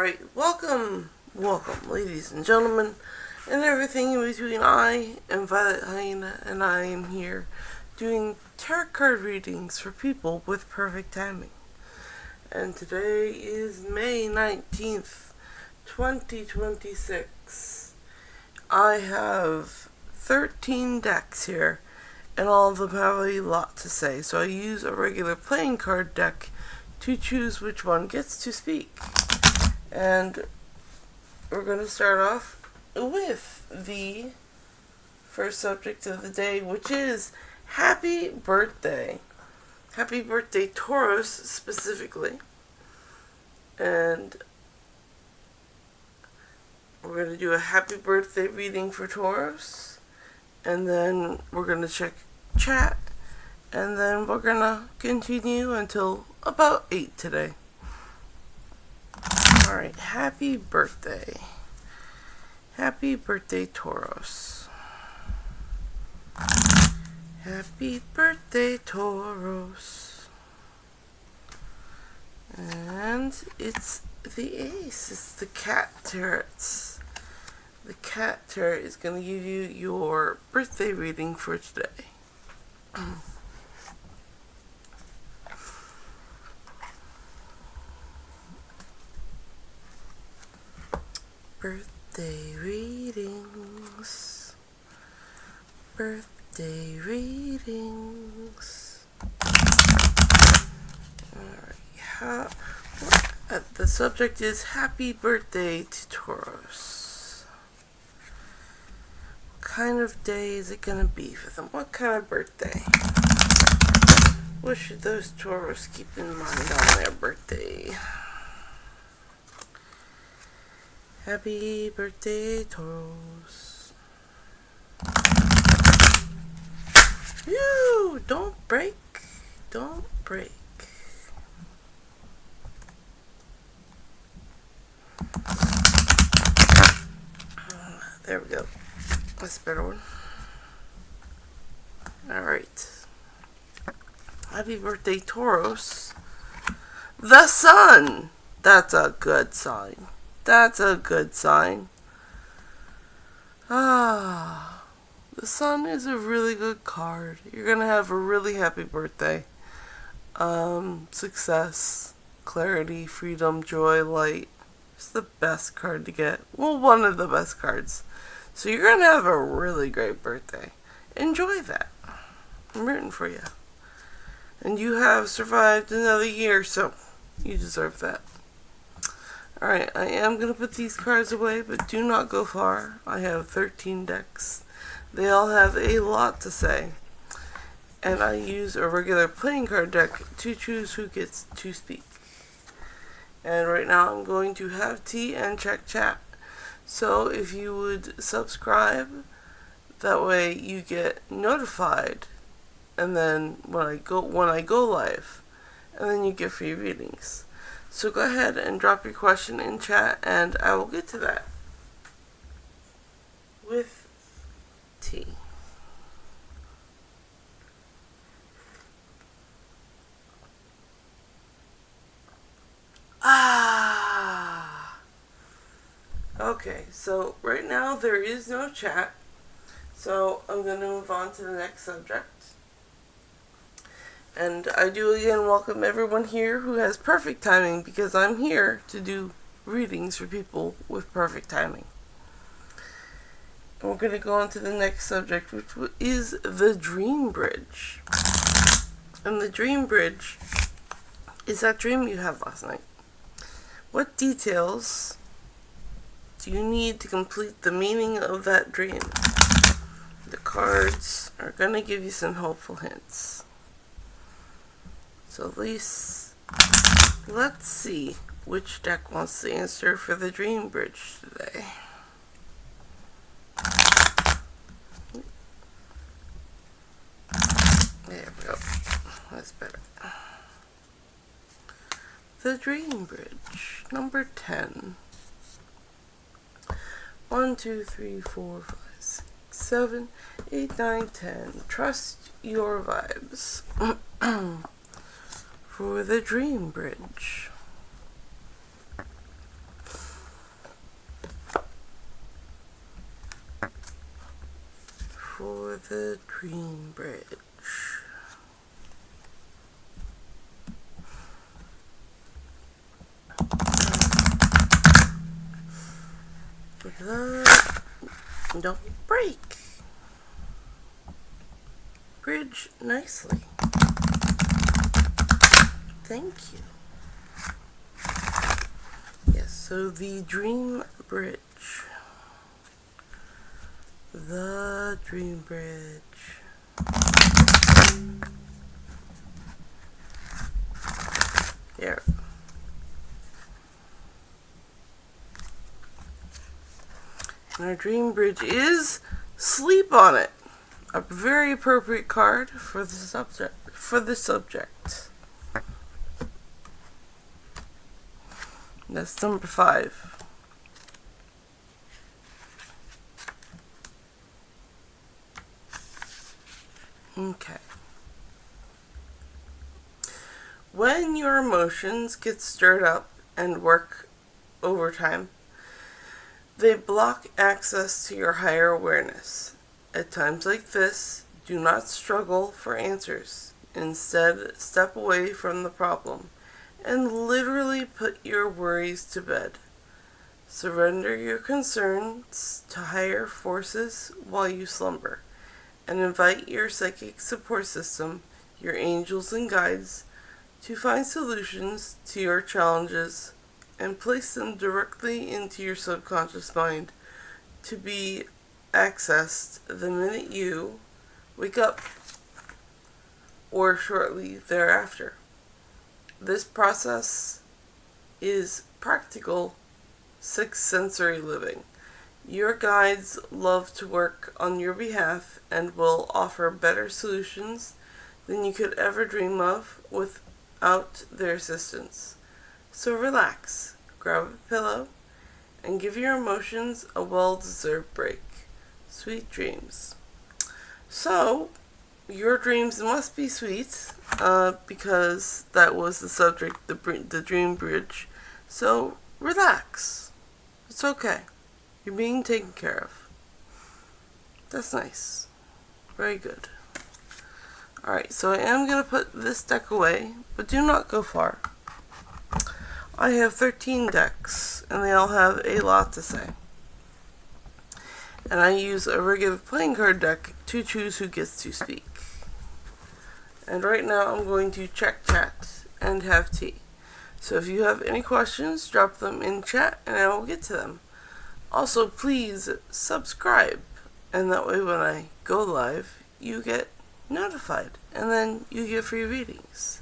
Alright, welcome, ladies and gentlemen, and everything in between. I am Violet Hyena, and I am here doing tarot card readings for people with perfect timing. And today is May 19th, 2026. I have 13 decks here, and all of them have a lot to say, so I use a regular playing card deck to choose which one gets to speak. And we're going to start off with the first subject of the day, which is happy birthday. Happy birthday, Taurus, specifically. And we're going to do a happy birthday reading for Taurus. And then we're going to check chat. And then we're going to continue until about 8 today. Alright, happy birthday. Happy birthday, Taurus. Happy birthday, Taurus. And it's the ace. It's the cat turrets. The cat turret is going to give you your birthday reading for today. Birthday readings. Birthday readings. Alright, the subject is happy birthday to Taurus. What kind of day is it going to be for them? What kind of birthday? What should those Taurus keep in mind on their birthday? Happy birthday, Taurus. Phew! Don't break. Don't break. There we go. That's a better one. Alright. Happy birthday, Taurus. The sun! That's a good sign. That's a good sign. The sun is a really good card. You're gonna have a really happy birthday. Success, clarity, freedom, joy, light. It's the best card to get. Well, one of the best cards. So you're gonna have a really great birthday. Enjoy that. I'm rooting for you. And you have survived another year, so you deserve that. Alright, I am going to put these cards away, but do not go far. I have 13 decks. They all have a lot to say. And I use a regular playing card deck to choose who gets to speak. And right now I'm going to have tea and check chat. So if you would subscribe, that way you get notified. And then when I go live, and then you get free readings. So go ahead and drop your question in chat, and I will get to that with tea. Okay, so right now there is no chat, so I'm going to move on to the next subject. And I do again welcome everyone here who has perfect timing, because I'm here to do readings for people with perfect timing. And we're going to go on to the next subject, which is the Dream Bridge. And the Dream Bridge is that dream you had last night. What details do you need to complete the meaning of that dream? The cards are going to give you some helpful hints. So at least, let's see which deck wants the answer for the Dream Bridge today. There we go. That's better. The Dream Bridge, number 10. 1, 2, 3, 4, 5, 6, 7, 8, 9, 10. Trust your vibes. For the Dream Bridge. for the Dream Bridge. Don't break. Bridge nicely. Thank you. Yes, so the Dream Bridge. The Dream Bridge. There. And our Dream Bridge is Sleep on It. A very appropriate card for the subject. That's number 5. Okay. When your emotions get stirred up and work overtime, they block access to your higher awareness. At times like this, do not struggle for answers. Instead, step away from the problem and literally put your worries to bed. Surrender your concerns to higher forces while you slumber, and invite your psychic support system, your angels and guides, to find solutions to your challenges and place them directly into your subconscious mind to be accessed the minute you wake up or shortly thereafter. This process is practical sixth sensory living. Your guides love to work on your behalf and will offer better solutions than you could ever dream of without their assistance. So relax, grab a pillow, and give your emotions a well-deserved break. Sweet dreams. So, your dreams must be sweet, because that was the subject, the Dream Bridge. So, relax. It's okay. You're being taken care of. That's nice. Very good. Alright, so I am going to put this deck away, but do not go far. I have 13 decks, and they all have a lot to say. And I use a regular playing card deck to choose who gets to speak. And right now I'm going to check chat and have tea. So if you have any questions, drop them in chat and I will get to them. Also, please subscribe, and that way when I go live, you get notified, and then you get free readings.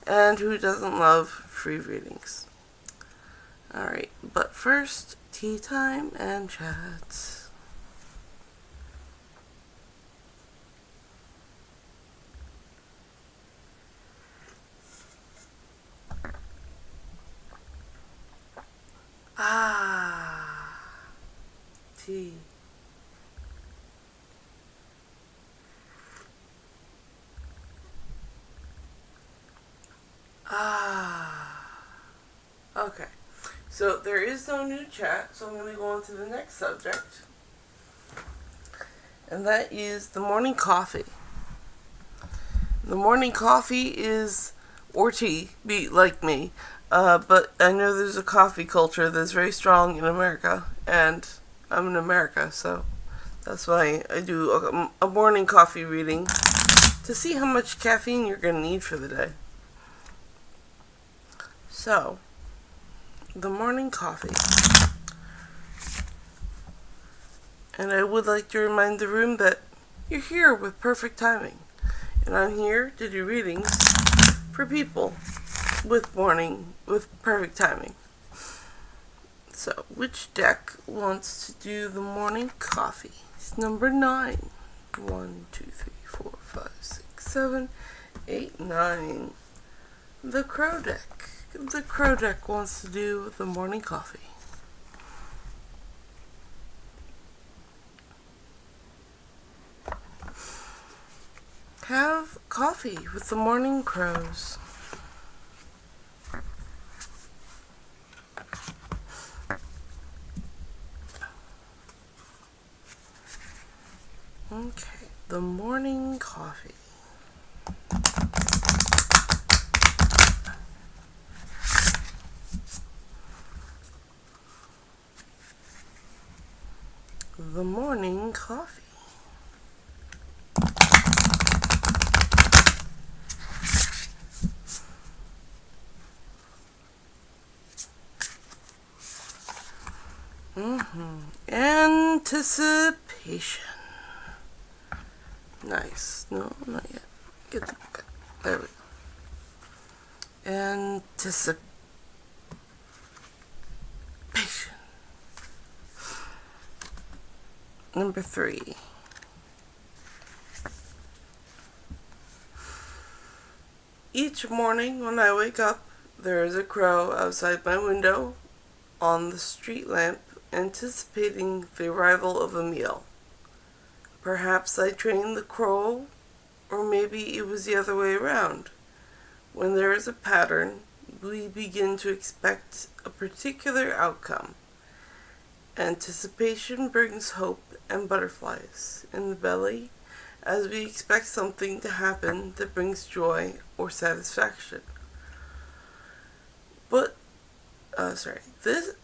And who doesn't love free readings? Alright, but first, tea time and chat. Tea. Okay. So there is no new chat, so I'm going to go on to the next subject. And that is the morning coffee. The morning coffee is, or tea, be like me. But I know there's a coffee culture that's very strong in America, and I'm in America, so that's why I do a morning coffee reading to see how much caffeine you're going to need for the day. So, the morning coffee. And I would like to remind the room that you're here with perfect timing. And I'm here to do readings for people with perfect timing. So, which deck wants to do the morning coffee? It's number 9. 1, 2, 3, 4, 5, 6, 7, 8, 9. The Crow deck. The Crow deck wants to do the morning coffee. Have coffee with the morning crows. Okay, the morning coffee. The morning coffee. Anticipation. Nice. No, not yet. Get the book out. There we go. Anticipation. Number 3. Each morning when I wake up, there is a crow outside my window on the street lamp, anticipating the arrival of a meal. Perhaps I trained the crow, or maybe it was the other way around. When there is a pattern, we begin to expect a particular outcome. Anticipation brings hope and butterflies in the belly as we expect something to happen that brings joy or satisfaction.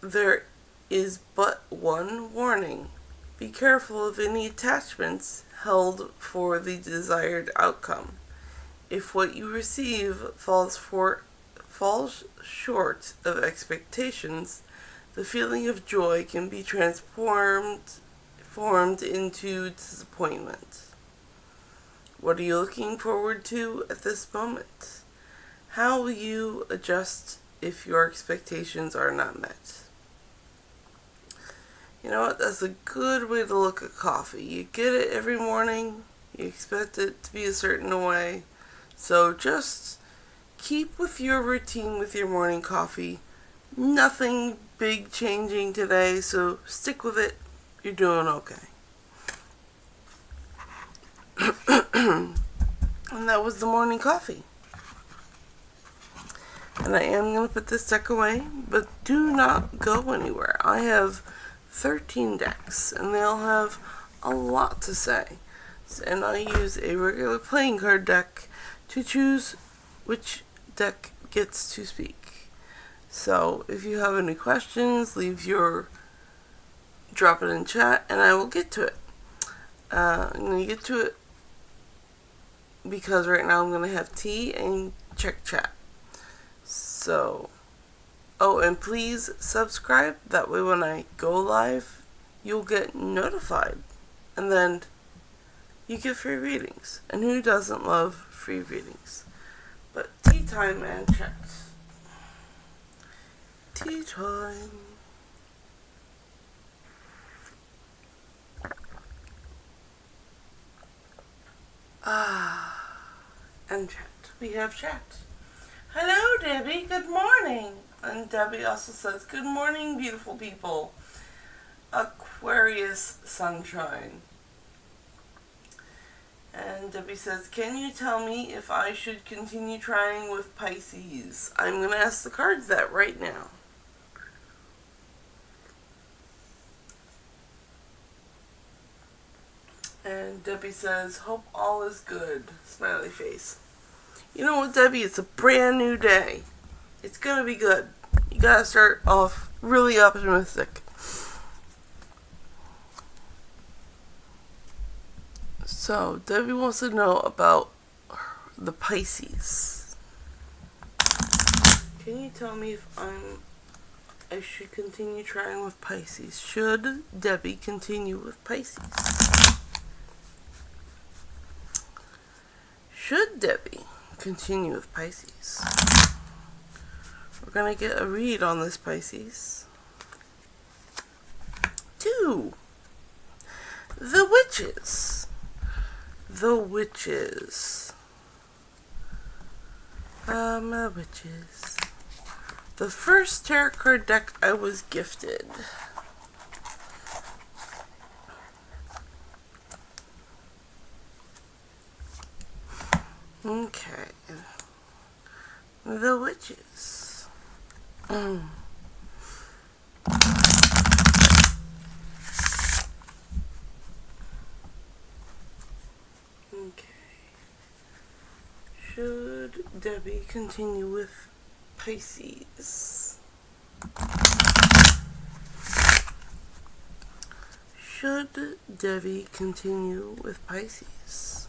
There is but one warning. Be careful of any attachments held for the desired outcome. If what you receive falls short of expectations, the feeling of joy can be transformed into disappointment. What are you looking forward to at this moment? How will you adjust if your expectations are not met? You know what? That's a good way to look at coffee. You get it every morning. You expect it to be a certain way. So just keep with your routine with your morning coffee. Nothing big changing today, so stick with it. You're doing okay. And that was the morning coffee. And I am going to put this deck away, but do not go anywhere. I have 13 decks, and they'll have a lot to say. And I use a regular playing card deck to choose which deck gets to speak. So if you have any questions, drop it in chat, and I will get to it. I'm going to get to it because right now I'm going to have tea and check chat. So, and please subscribe. That way when I go live, you'll get notified. And then you get free readings. And who doesn't love free readings? But tea time and chat. Tea time. And chat. We have chat. Hello, Debbie. Good morning. And Debbie also says, good morning, beautiful people. Aquarius sunshine. And Debbie says, can you tell me if I should continue trying with Pisces? I'm going to ask the cards that right now. And Debbie says, hope all is good. Smiley face. You know what, Debbie? It's a brand new day. It's going to be good. You got to start off really optimistic. So, Debbie wants to know about the Pisces. Can you tell me if I should continue trying with Pisces? Should Debbie continue with Pisces? Should Debbie continue with Pisces? We're going to get a read on this Pisces. 2. The Witches. The Witches. The Witches. The first tarot card deck I was gifted. Okay. The Witches. Should Debbie continue with Pisces? Should Debbie continue with Pisces?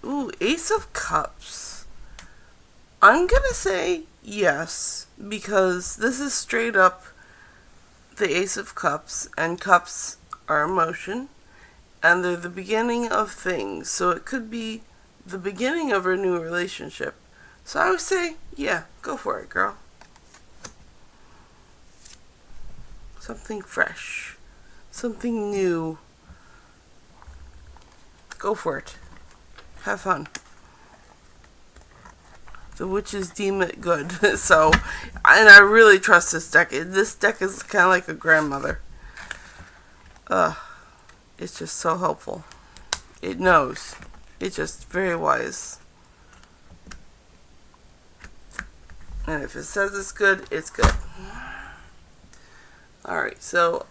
Ooh, Ace of Cups. I'm gonna say yes, because this is straight up the Ace of Cups, and cups are emotion, and they're the beginning of things, so it could be the beginning of a new relationship. So I would say, yeah, go for it, girl. Something fresh, something new. Go for it. Have fun. The witches deem it good. So, and I really trust this deck. This deck is kind of like a grandmother. It's just so helpful. It knows. It's just very wise. And if it says it's good, it's good. Alright, so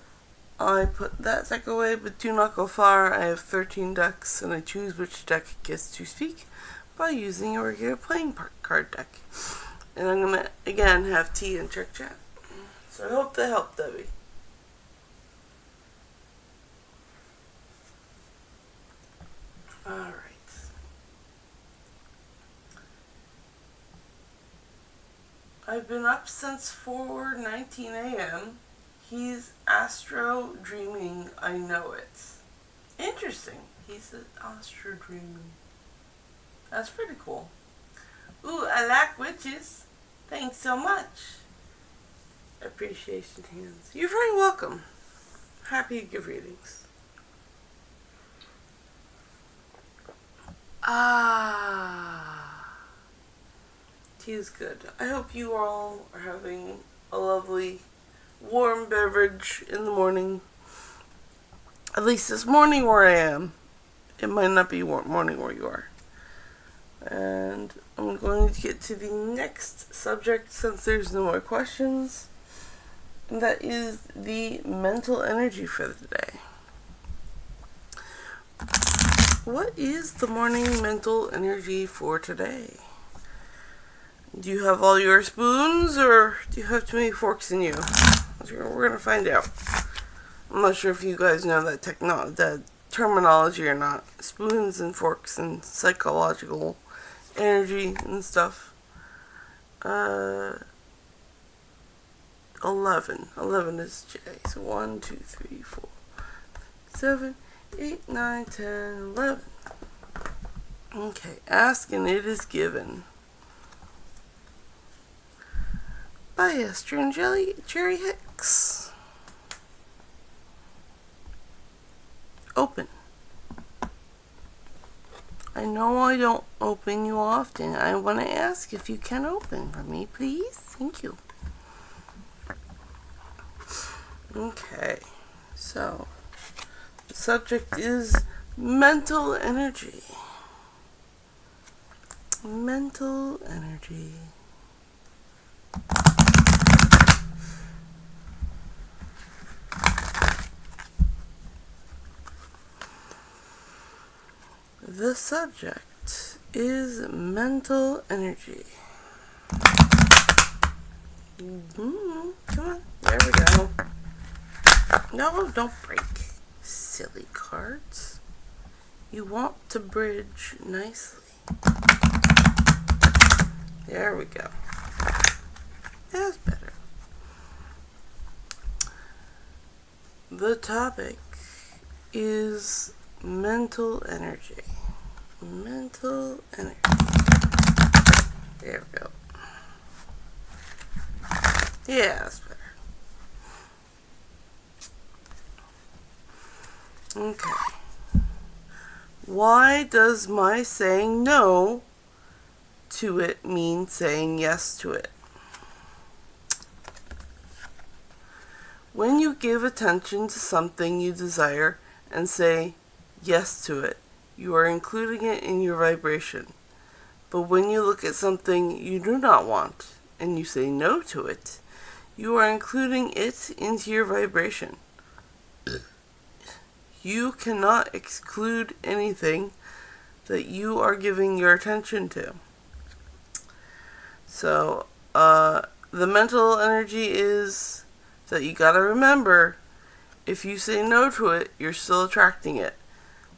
I put that deck away, but do not go far. I have 13 decks, and I choose which deck gets to speak by using a regular playing card deck. And I'm going to, again, have tea and check chat. So I hope that helped, Debbie. Alright. I've been up since 4:19 a.m. He's astro dreaming, I know it. Interesting. He's astro dreaming. That's pretty cool. Ooh, I like witches. Thanks so much. Appreciation hands. You're very welcome. Happy to give readings. Tea is good. I hope you all are having a lovely warm beverage in the morning. At least this morning where I am. It might not be morning where you are. And I'm going to get to the next subject since there's no more questions. And that is the mental energy for the day. What is the morning mental energy for today? Do you have all your spoons, or do you have too many forks in you? We're going to find out. I'm not sure if you guys know that terminology or not. Spoons and forks and psychological energy and stuff. 11. 11 is J. So 1, 2, 3, 4, 7, 8, 9, 10, 11. Okay, ask and it is given. By Esther and Jerry Hicks. Open. I know I don't open you often. I want to ask if you can open for me, please. Thank you. Okay, so the subject is mental energy. Mental energy. The subject is mental energy. Come on, there we go. No, don't break. Silly cards. You want to bridge nicely. There we go. That's better. The topic is mental energy. Mental energy. There we go. Yeah, that's better. Okay. Why does my saying no to it mean saying yes to it? When you give attention to something you desire and say yes to it, you are including it in your vibration. But when you look at something you do not want and you say no to it, You are including it into your vibration. You cannot exclude anything that you are giving your attention to. So, the mental energy is that you gotta remember, if you say no to it, you're still attracting it.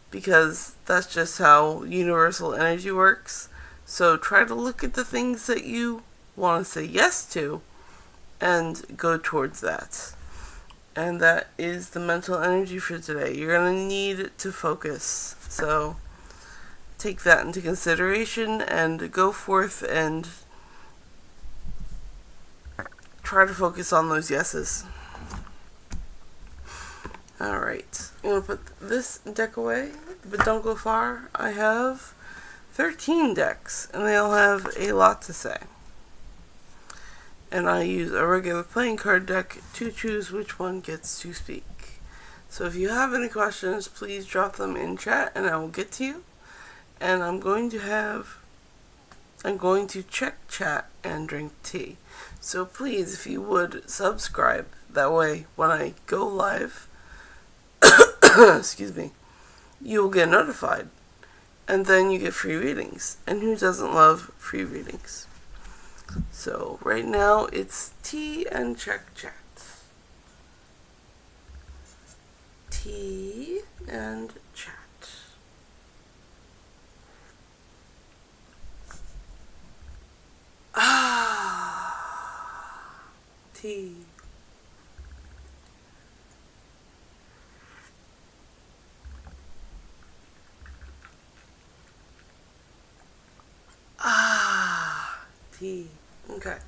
Because that's just how universal energy works. So try to look at the things that you want to say yes to and go towards that. And that is the mental energy for today. You're going to need to focus. So take that into consideration and go forth and try to focus on those yeses. Alright, I'm going to put this deck away, but don't go far. I have 13 decks, and they all have a lot to say. And I use a regular playing card deck to choose which one gets to speak. So if you have any questions, please drop them in chat, and I will get to you. And I'm going to check chat and drink tea. So please, if you would, subscribe. That way, when I go live, excuse me, you will get notified, and then you get free readings. And who doesn't love free readings? So right now it's tea and check chat. Tea and chat. Tea. Tea. Okay.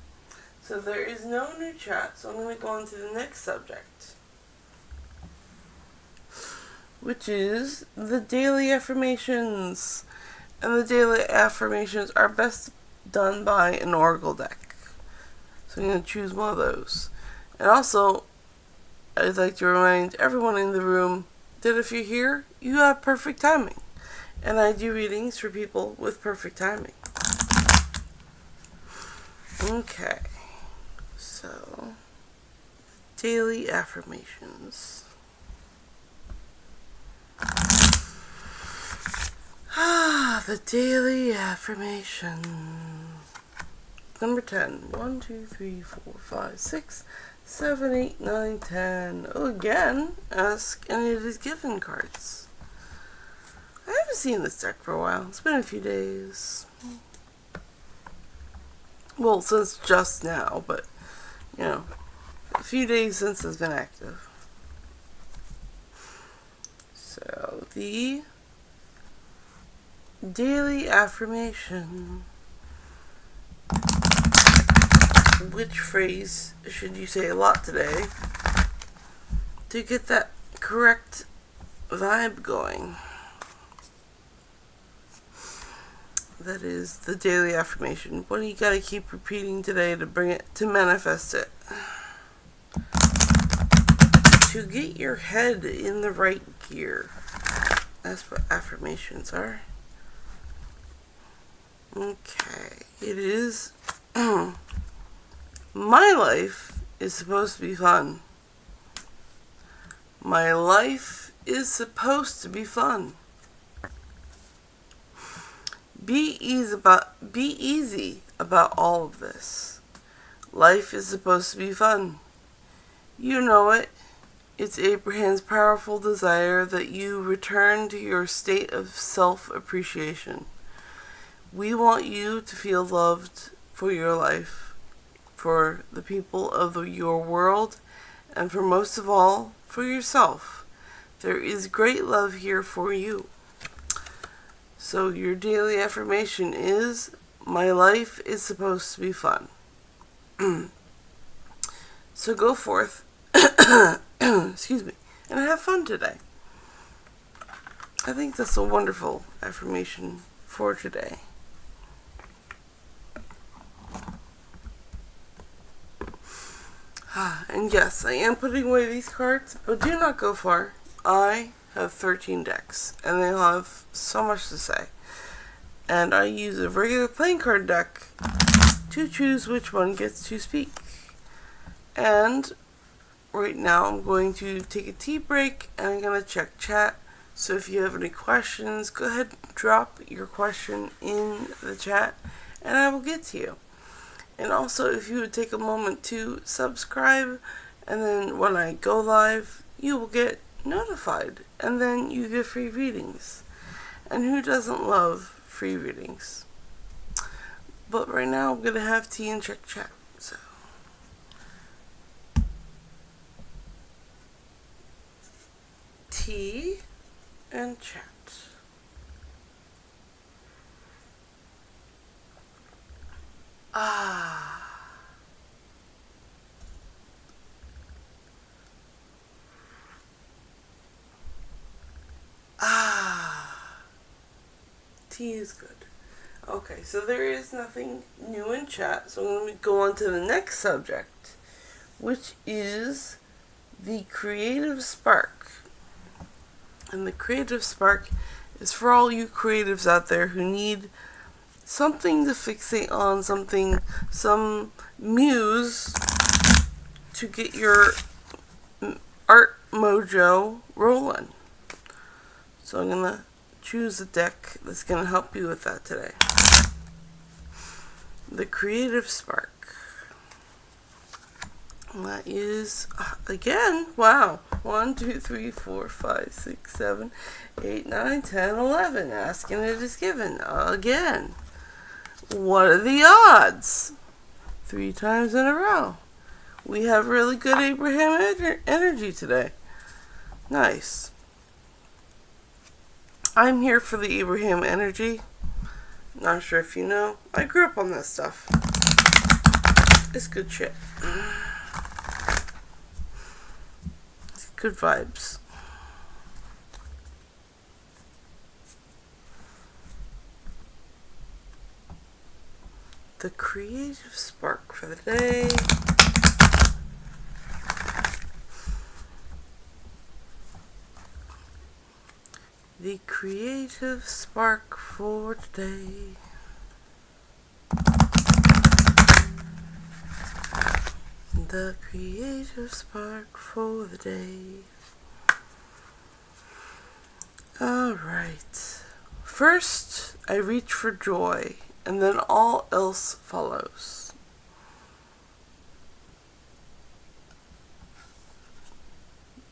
So there is no new chat, so I'm going to go on to the next subject, which is the daily affirmations. And the daily affirmations are best done by an oracle deck. So I'm going to choose one of those. And also, I'd like to remind everyone in the room that if you're here, you have perfect timing. And I do readings for people with perfect timing. Okay, so daily affirmations. The daily affirmation. Number 10. 1, 2, 3, 4, 5, 6, 7, 8, 9, 10. Oh, again, ask any of these given cards. I haven't seen this deck for a while. It's been a few days. Well, since just now, but, you know, a few days since it's been active. So, the daily affirmation. Which phrase should you say a lot today to get that correct vibe going? That is the daily affirmation. What do you gotta keep repeating today to bring it, to manifest it? To get your head in the right gear. That's what affirmations are. Okay. It is, my life is supposed to be fun. My life is supposed to be fun. Be easy about all of this. Life is supposed to be fun. You know it. It's Abraham's powerful desire that you return to your state of self-appreciation. We want you to feel loved for your life, for the people of your world, and for most of all, for yourself. There is great love here for you. So your daily affirmation is, my life is supposed to be fun. So go forth, excuse me, and have fun today. I think that's a wonderful affirmation for today. And yes, I am putting away these cards, but do not go far. I have 13 decks, and they all have so much to say. And I use a regular playing card deck to choose which one gets to speak. And right now I'm going to take a tea break and I'm going to check chat. So if you have any questions, go ahead and drop your question in the chat and I will get to you. And also, if you would take a moment to subscribe, and then when I go live, you will get notified, and then you get free readings. And who doesn't love free readings? But right now, I'm going to have tea and check chat. So, tea and chat. Tea is good. Okay, so there is nothing new in chat, so I'm going to go on to the next subject, which is the creative spark. And the creative spark is for all you creatives out there who need something to fixate on, some muse to get your art mojo rolling. So I'm going to choose a deck that's going to help you with that today. The Creative Spark. And that is, again, wow. 1, 2, 3, 4, 5, 6, 7, 8, 9, 10, 11. Asking it is given. Again. What are the odds? 3 times in a row. We have really good Abraham energy today. Nice. I'm here for the Abraham energy. Not sure if you know. I grew up on this stuff. It's good shit. It's good vibes. The creative spark for the day. The creative spark for today. The creative spark for the day. Alright. First, I reach for joy, and then all else follows.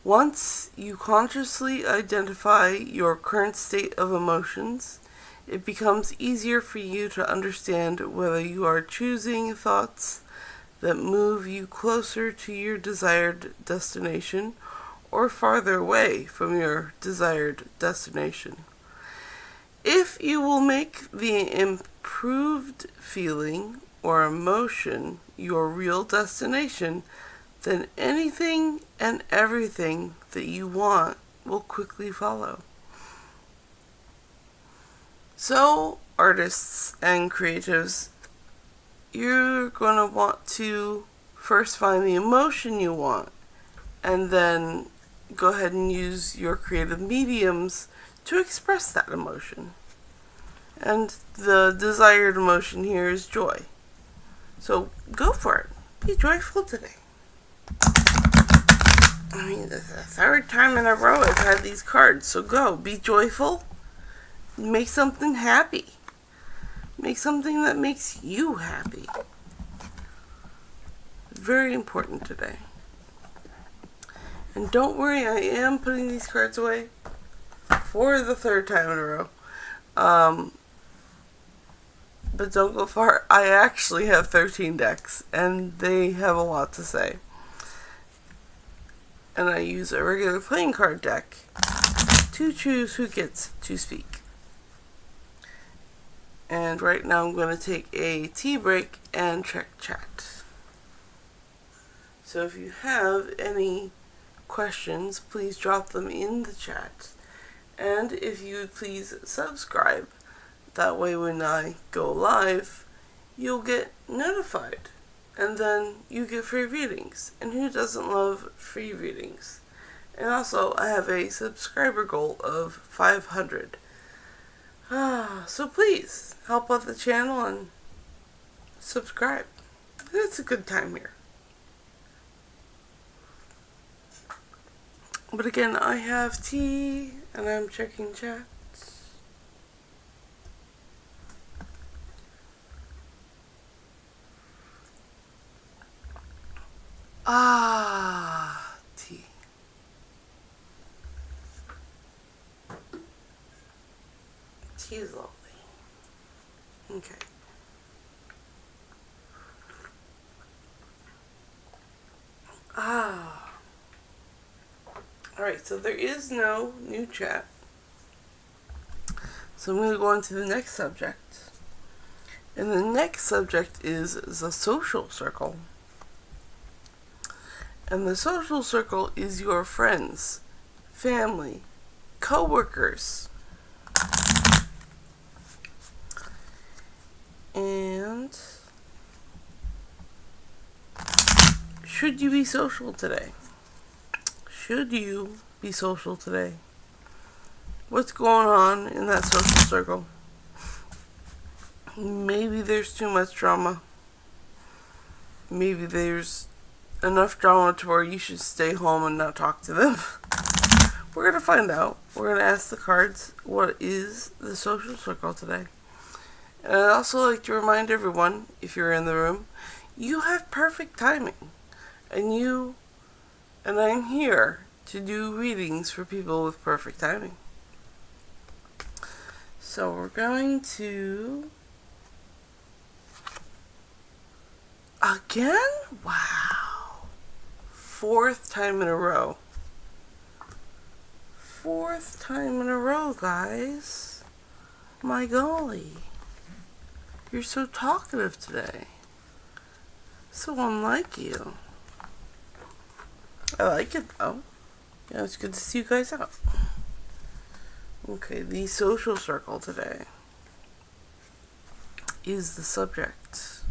Once you consciously identify your current state of emotions, it becomes easier for you to understand whether you are choosing thoughts that move you closer to your desired destination or farther away from your desired destination. If you will make the improved feeling or emotion your real destination, then anything and everything that you want will quickly follow. So, artists and creatives, you're going to want to first find the emotion you want, and then go ahead and use your creative mediums to express that emotion. And the desired emotion here is joy. So go for it. Be joyful today. I mean, this is the third time in a row I've had these cards. So go. Be joyful. Make something happy. Make something that makes you happy. Very important today. And don't worry, I am putting these cards away for the third time in a row. But don't go far. I actually have 13 decks, and they have a lot to say. And I use a regular playing card deck to choose who gets to speak. And right now I'm going to take a tea break and check chat. So if you have any questions, please drop them in the chat. And if you would please subscribe, that way when I go live, you'll get notified. And then you get free readings. And who doesn't love free readings? And also, I have a subscriber goal of 500. So please, help out the channel and subscribe. It's a good time here. But again, I have tea and I'm checking chats. Ah, tea. Tea is lovely. Okay. Ah. Alright, so there is no new chat. So I'm going to go on to the next subject. And the next subject is the social circle. And the social circle is your friends, family, co-workers. And should you be social today? Should you be social today? What's going on in that social circle? Maybe there's too much drama. Maybe there's enough drama to where you should stay home and not talk to them. We're going to find out. We're going to ask the cards what is the social circle today. And I'd also like to remind everyone, if you're in the room, you have perfect timing. And I'm here to do readings for people with perfect timing. So we're going to... Again? Wow. 4th time in a row. 4th time in a row, guys. My golly. You're so talkative today. So unlike you. I like it though. Yeah, it's good to see you guys out. Okay, the social circle today is the subject.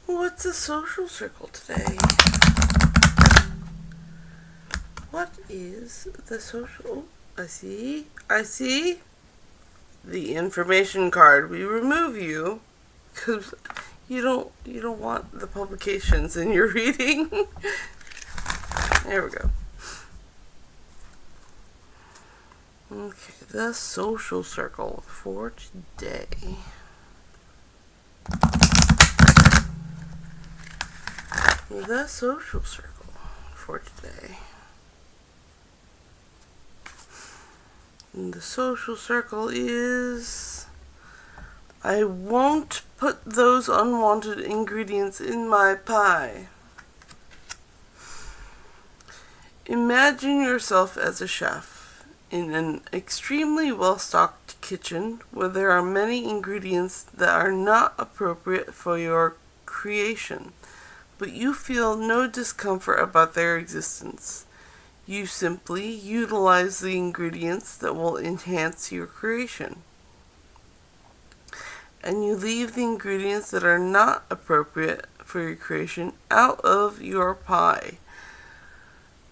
What's the social circle today? What is the social... I see. The information card. We remove you because you don't want the publications in your reading. There we go. Okay, the social circle for today. The social circle for today. And the social circle is... I won't put those unwanted ingredients in my pie. Imagine yourself as a chef in an extremely well-stocked kitchen where there are many ingredients that are not appropriate for your creation, but you feel no discomfort about their existence. You simply utilize the ingredients that will enhance your creation. And you leave the ingredients that are not appropriate for your creation out of your pie.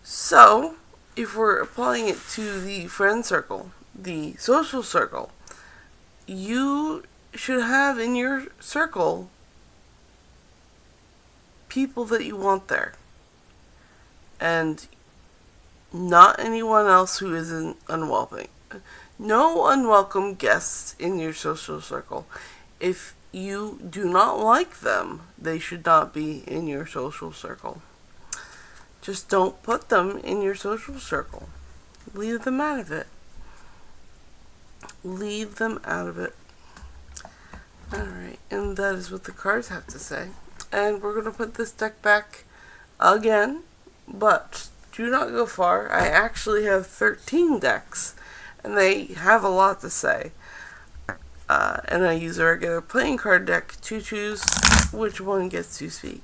So, if we're applying it to the friend circle, the social circle, you should have in your circle people that you want there. And not anyone else who isn't unwelcome. No unwelcome guests in your social circle. If you do not like them, they should not be in your social circle. Just don't put them in your social circle. Leave them out of it. Leave them out of it. Alright, and that is what the cards have to say. And we're going to put this deck back again, but do not go far. I actually have 13 decks, and they have a lot to say. And I use a regular playing card deck to choose which one gets to speak.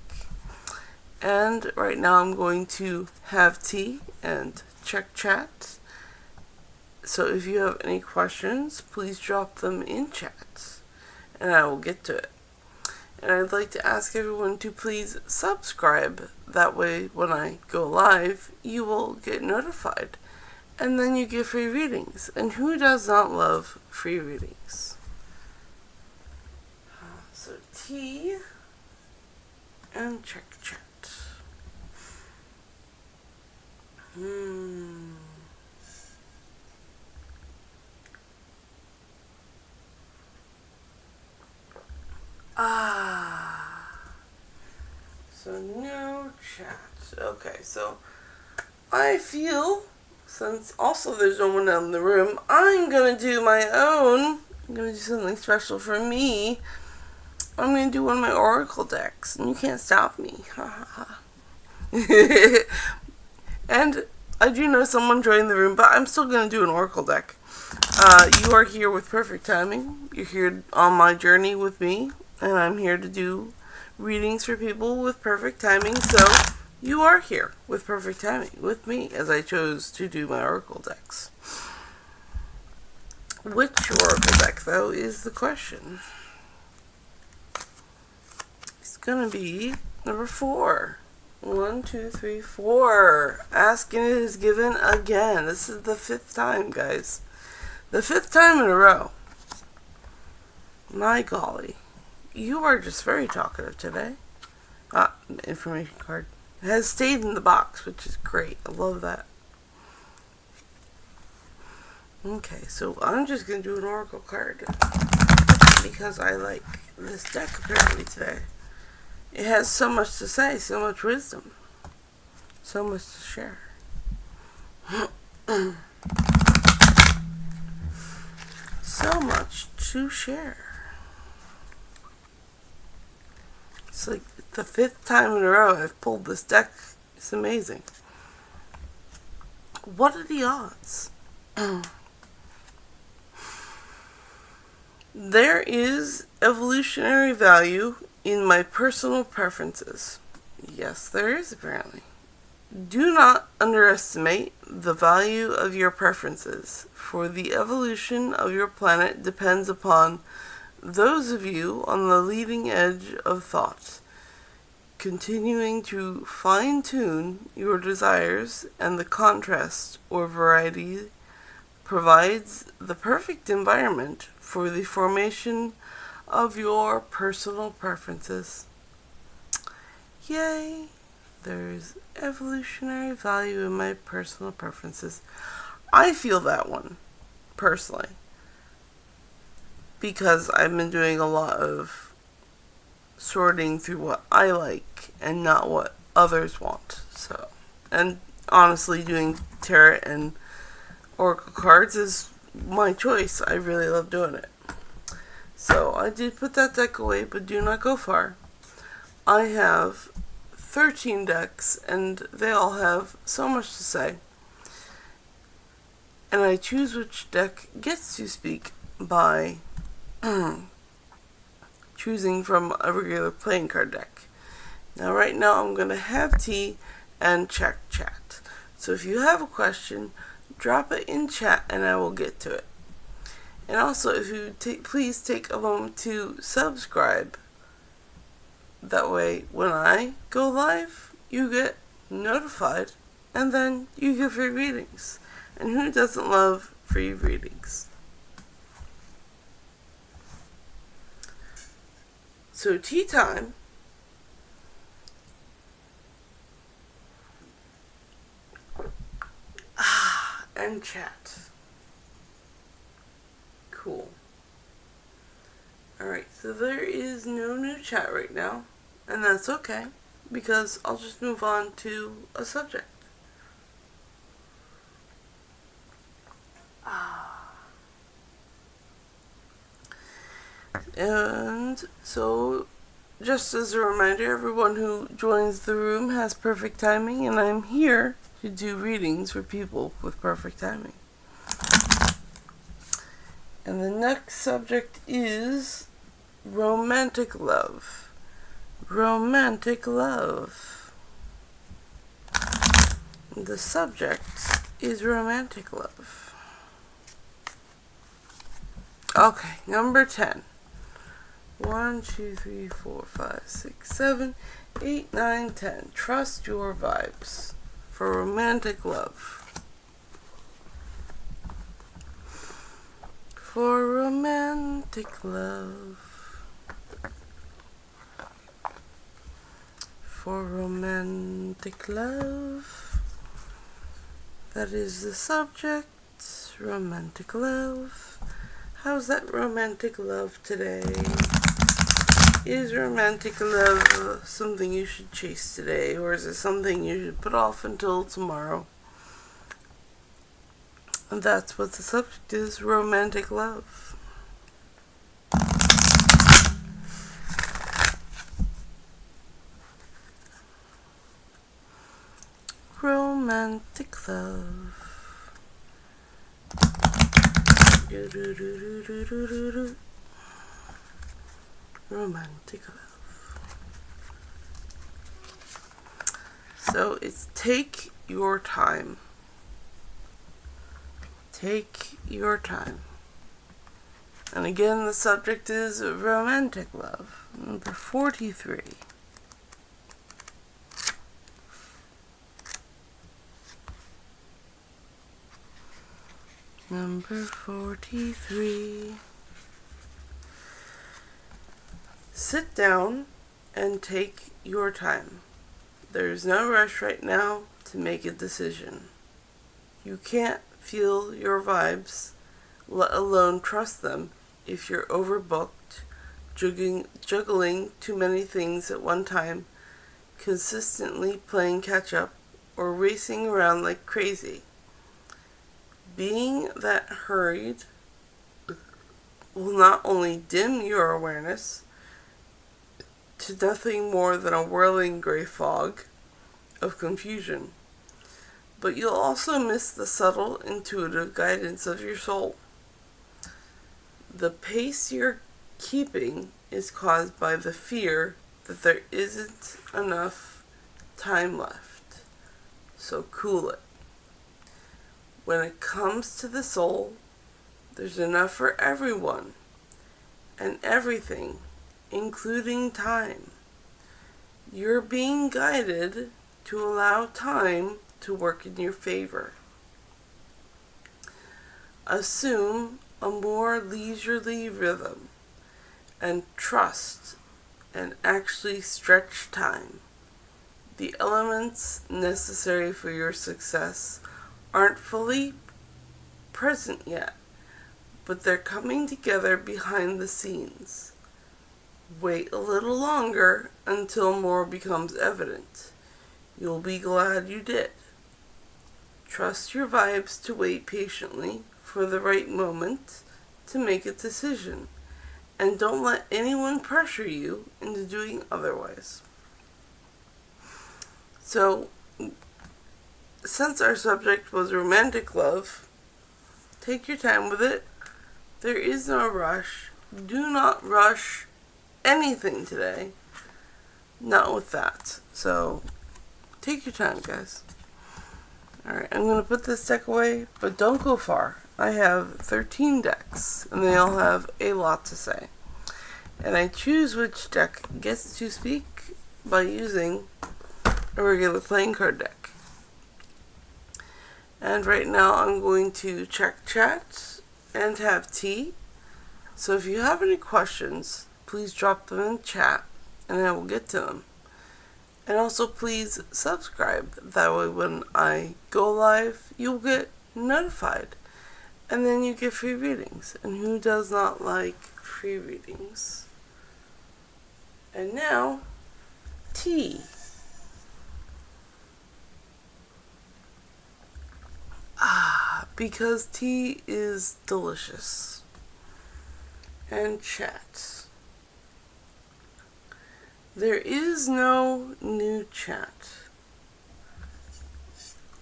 And right now I'm going to have tea and check chat. So if you have any questions, please drop them in chat, and I will get to it. And I'd like to ask everyone to please subscribe. That way, when I go live, you will get notified. And then you get free readings. And who does not love free readings? So, tea and check chat. Okay, so I feel, since also there's no one in the room, I'm gonna do my own. I'm gonna do something special for me. I'm gonna do one of my Oracle decks, and you can't stop me. Ha ha ha. And I do know someone joined the room, but I'm still gonna do an Oracle deck. You are here with perfect timing. You're here on my journey with me, and I'm here to do readings for people with perfect timing. So you are here with perfect timing with me, as I chose to do my Oracle decks. Which Oracle deck, though, is the question. It's gonna be number 4. 1, 2, 3, 4. Ask and it is given again. This is the 5th time, guys. The 5th time in a row. My golly. You are just very talkative today. Information card. It has stayed in the box, which is great. I love that. Okay, so I'm just going to do an Oracle card. Because I like this deck apparently today. It has so much to say, so much wisdom. So much to share. So much to share. It's like the 5th time in a row I've pulled this deck. It's amazing. What are the odds? There is evolutionary value in my personal preferences. Yes, there is apparently. Do not underestimate the value of your preferences, for the evolution of your planet depends upon those of you on the leading edge of thought, continuing to fine-tune your desires, and the contrast or variety provides the perfect environment for the formation of your personal preferences. Yay! There's evolutionary value in my personal preferences. I feel that one, personally, because I've been doing a lot of sorting through what I like and not what others want. So, and honestly, doing tarot and Oracle cards is my choice. I really love doing it. So I did put that deck away, but do not go far. I have 13 decks, and they all have so much to say. And I choose which deck gets to speak by choosing from a regular playing card deck. Now, right now, I'm going to have tea and check chat. So if you have a question, drop it in chat, and I will get to it. And also, if you please take a moment to subscribe. That way, when I go live, you get notified, and then you get free readings. And who doesn't love free readings? So, tea time. And chat. Cool. Alright, so there is no new chat right now, and that's okay, because I'll just move on to a subject. And so, just as a reminder, everyone who joins the room has perfect timing, and I'm here to do readings for people with perfect timing. And the next subject is romantic love. Romantic love. The subject is romantic love. Okay, number 10. 1, 2, 3, 4, 5, 6, 7, 8, 9, 10. Trust your vibes for romantic love. For romantic love. For romantic love. That is the subject. Romantic love. How's that romantic love today? Is romantic love something you should chase today, or is it something you should put off until tomorrow? And that's what the subject is, romantic love. Romantic love. Romantic love. So it's take your time. Take your time. And again, the subject is romantic love. Number 43. Number 43. Sit down and take your time. There's no rush right now to make a decision. You can't feel your vibes, let alone trust them, if you're overbooked, juggling too many things at one time, consistently playing catch up, or racing around like crazy. Being that hurried will not only dim your awareness to nothing more than a whirling gray fog of confusion, but you'll also miss the subtle, intuitive guidance of your soul. The pace you're keeping is caused by the fear that there isn't enough time left, so cool it. When it comes to the soul, there's enough for everyone and everything, including time. You're being guided to allow time to work in your favor. Assume a more leisurely rhythm and trust and actually stretch time. The elements necessary for your success aren't fully present yet, but they're coming together behind the scenes. Wait a little longer until more becomes evident. You'll be glad you did. Trust your vibes to wait patiently for the right moment to make a decision, and don't let anyone pressure you into doing otherwise. So, since our subject was romantic love, take your time with it. There is no rush. Do not rush anything today. Not with that. So, take your time, guys. Alright, I'm going to put this deck away, but don't go far. I have 13 decks, and they all have a lot to say. And I choose which deck gets to speak by using a regular playing card deck. And right now I'm going to check chat and have tea. So if you have any questions, please drop them in chat and I will get to them. And also please subscribe. That way when I go live, you'll get notified. And then you get free readings. And who does not like free readings? And now, tea. Because tea is delicious. And chat. There is no new chat.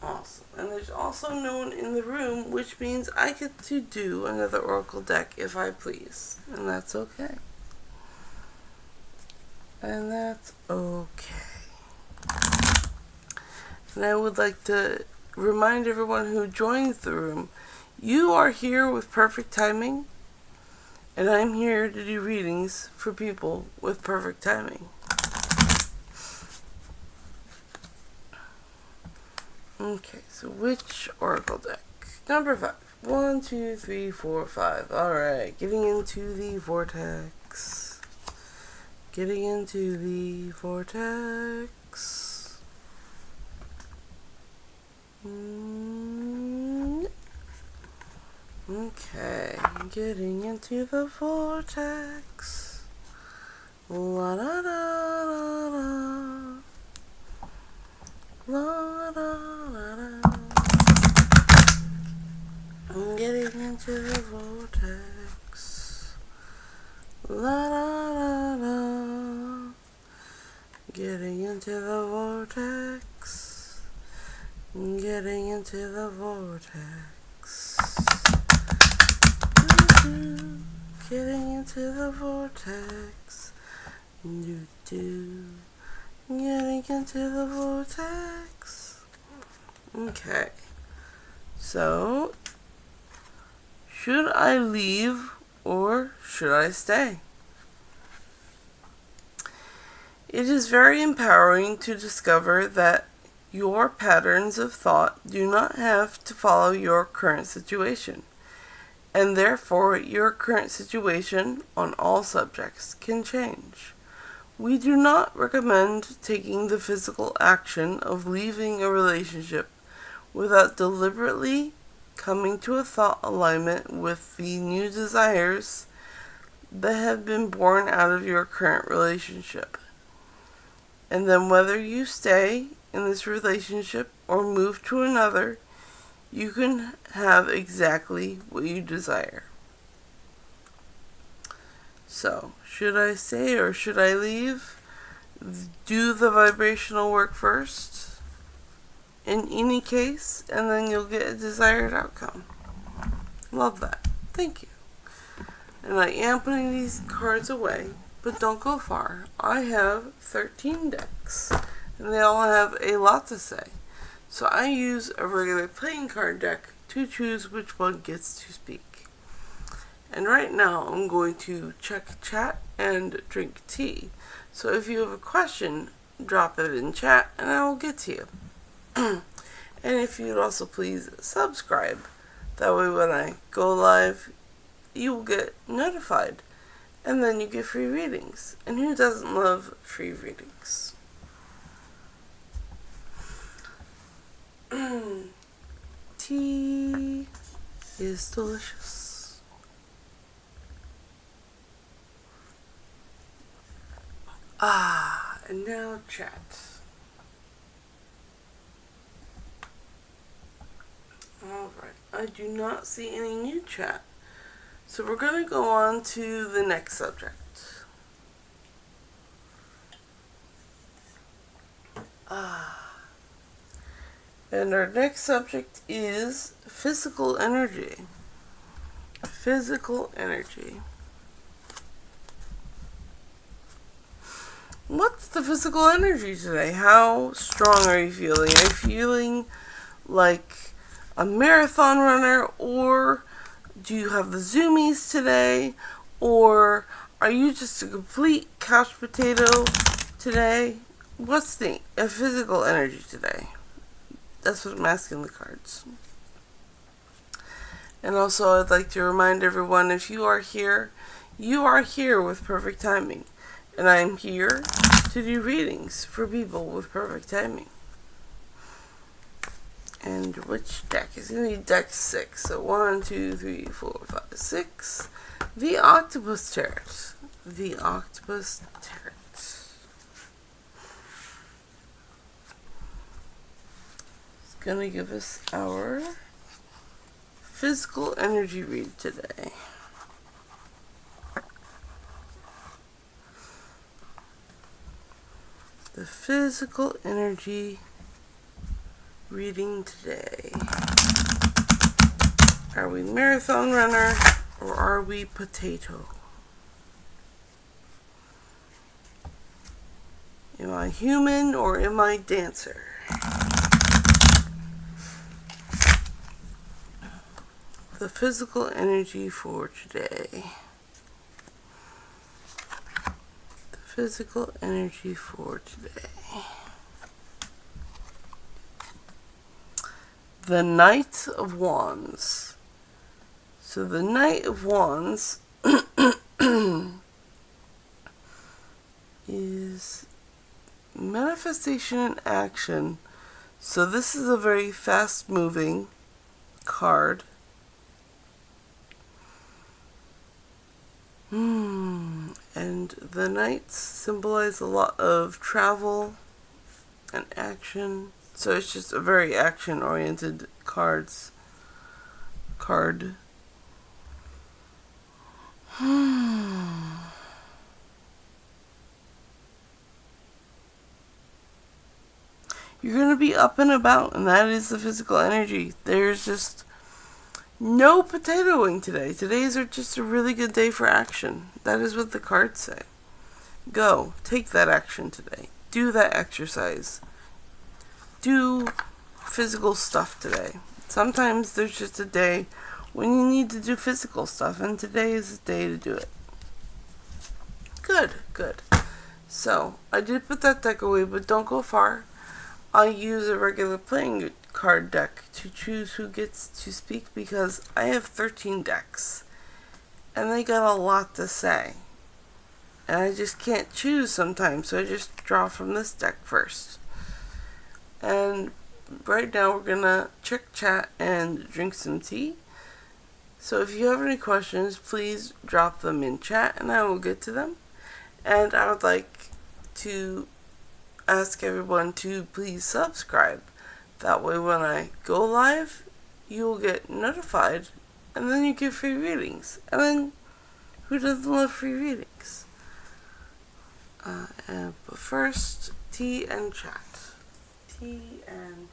Awesome. And there's also no one in the room, which means I get to do another Oracle deck if I please. And that's okay. And that's okay. And I would like to remind everyone who joins the room, you are here with perfect timing, and I'm here to do readings for people with perfect timing. Okay, so which Oracle deck? Number 5. 1, 2, 3, 4, 5. Alright, getting into the vortex. Getting into the vortex. Okay, getting into the vortex. La da da da da. La da da da. I'm getting into the vortex. La da da da. Getting into the vortex. Getting into the vortex. Getting into the vortex. Getting into the vortex. Okay. So, should I leave or should I stay? It is very empowering to discover that your patterns of thought do not have to follow your current situation, and therefore your current situation on all subjects can change. We do not recommend taking the physical action of leaving a relationship without deliberately coming to a thought alignment with the new desires that have been born out of your current relationship. And then whether you stay in this relationship or move to another, you can have exactly what you desire. So, should I stay or should I leave? Do the vibrational work first, in any case, and then you'll get a desired outcome. Love that. Thank you. And I am putting these cards away, but don't go far. I have 13 decks, and they all have a lot to say. So I use a regular playing card deck to choose which one gets to speak. And right now I'm going to check chat and drink tea. So if you have a question, drop it in chat and I will get to you. And if you'd also please subscribe. That way when I go live, you will get notified. And then you get free readings. And who doesn't love free readings? Tea is delicious. And now chat. Alright, I do not see any new chat. So we're going to go on to the next subject. And our next subject is physical energy. Physical energy. What's the physical energy today? How strong are you feeling? Are you feeling like a marathon runner, or do you have the zoomies today, or are you just a complete couch potato today? What's the physical energy today? That's what I'm asking the cards. And also I'd like to remind everyone, if you are here with perfect timing. And I'm here to do readings for people with perfect timing. And which deck is going to be deck 6? So 1, 2, 3, 4, 5, 6. The Octopus Tarot. The Octopus Tarot. It's going to give us our physical energy read today. The physical energy reading today. Are we marathon runner or are we potato? Am I human or am I dancer? The physical energy for today. The physical energy for today. The Knight of Wands. So the Knight of Wands is manifestation and action. So this is a very fast moving card. And the knights symbolize a lot of travel and action. So it's just a very action-oriented card. You're going to be up and about, and that is the physical energy. There's just no potatoing today. Today's are just a really good day for action. That is what the cards say. Go. Take that action today. Do that exercise. Do physical stuff today. Sometimes there's just a day when you need to do physical stuff, and today is the day to do it. Good. So, I did put that deck away, but don't go far. I use a regular playing card deck to choose who gets to speak because I have 13 decks and they got a lot to say and I just can't choose sometimes, so I just draw from this deck first. And right now we're gonna check chat and drink some tea, so if you have any questions, please drop them in chat and I will get to them. And I would like to ask everyone to please subscribe. That way when I go live, you will get notified and then you get free readings. And then, who doesn't love free readings? But first, tea and chat. Tea and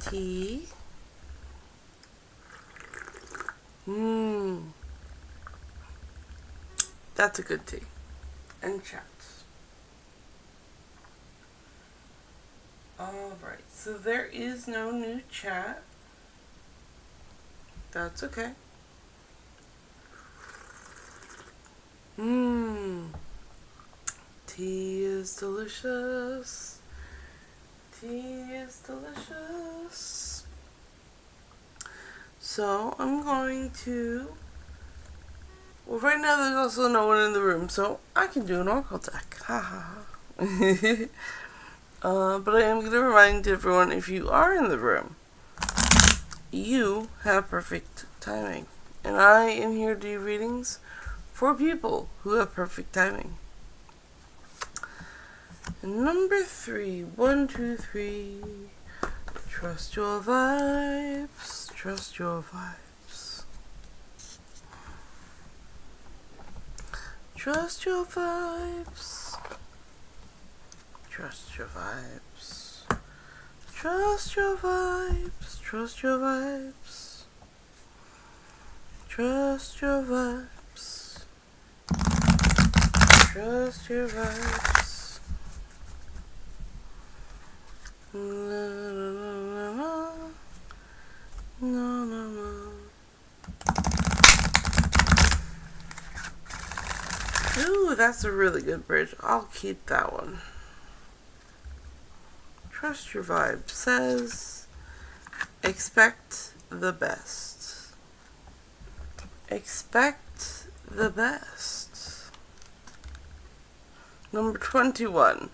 chat. Tea. That's a good tea. And chat. Alright, so there is no new chat. That's okay. Tea is delicious. Tea is delicious. So, I'm going to... Well, right now there's also no one in the room, so I can do an oracle deck. Ha ha ha. But I am going to remind everyone, if you are in the room, you have perfect timing. And I am here to do readings for people who have perfect timing. Number 3. 1, 2, 3. Trust your vibes. Trust your vibes. Trust your vibes. Trust your vibes. Trust your vibes. Trust your vibes. Trust your vibes. Trust your vibes. La la la la. La la la. Ooh, that's a really good bridge. I'll keep that one. Trust your vibe says, expect the best. Expect the best. Number 21.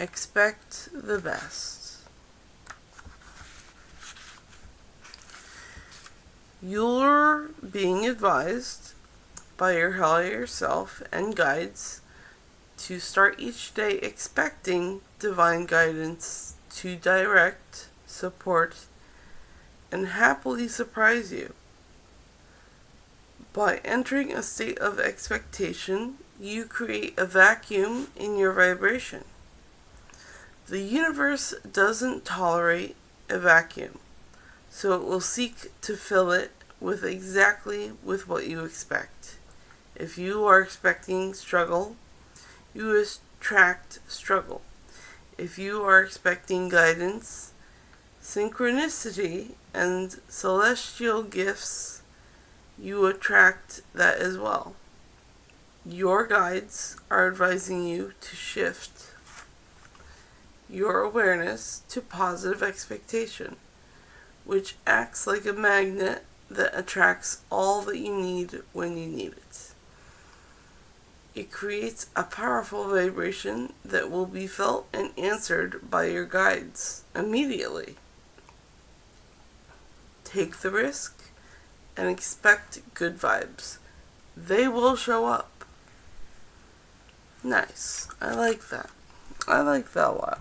Expect the best. You're being advised by your higher self and guides to start each day expecting divine guidance to direct, support, and happily surprise you. By entering a state of expectation, you create a vacuum in your vibration. The universe doesn't tolerate a vacuum, so it will seek to fill it with exactly with what you expect. If you are expecting struggle, you attract struggle. If you are expecting guidance, synchronicity, and celestial gifts, you attract that as well. Your guides are advising you to shift your awareness to positive expectation, which acts like a magnet that attracts all that you need when you need it. It creates a powerful vibration that will be felt and answered by your guides immediately. Take the risk and expect good vibes. They will show up. Nice. I like that. I like that a lot.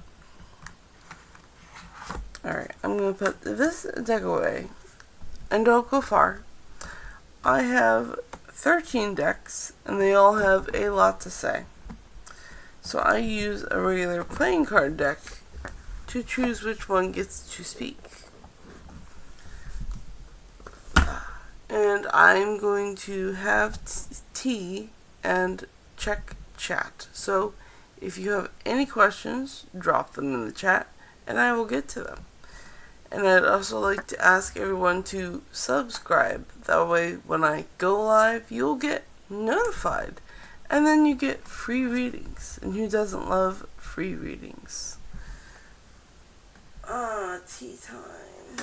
Alright, I'm going to put this deck away. And don't go far. I have 13 decks, and they all have a lot to say. So I use a regular playing card deck to choose which one gets to speak. And I'm going to have tea and check chat. So if you have any questions, drop them in the chat and I will get to them. And I'd also like to ask everyone to subscribe. That way when I go live, you'll get notified. And then you get free readings. And who doesn't love free readings? Tea time.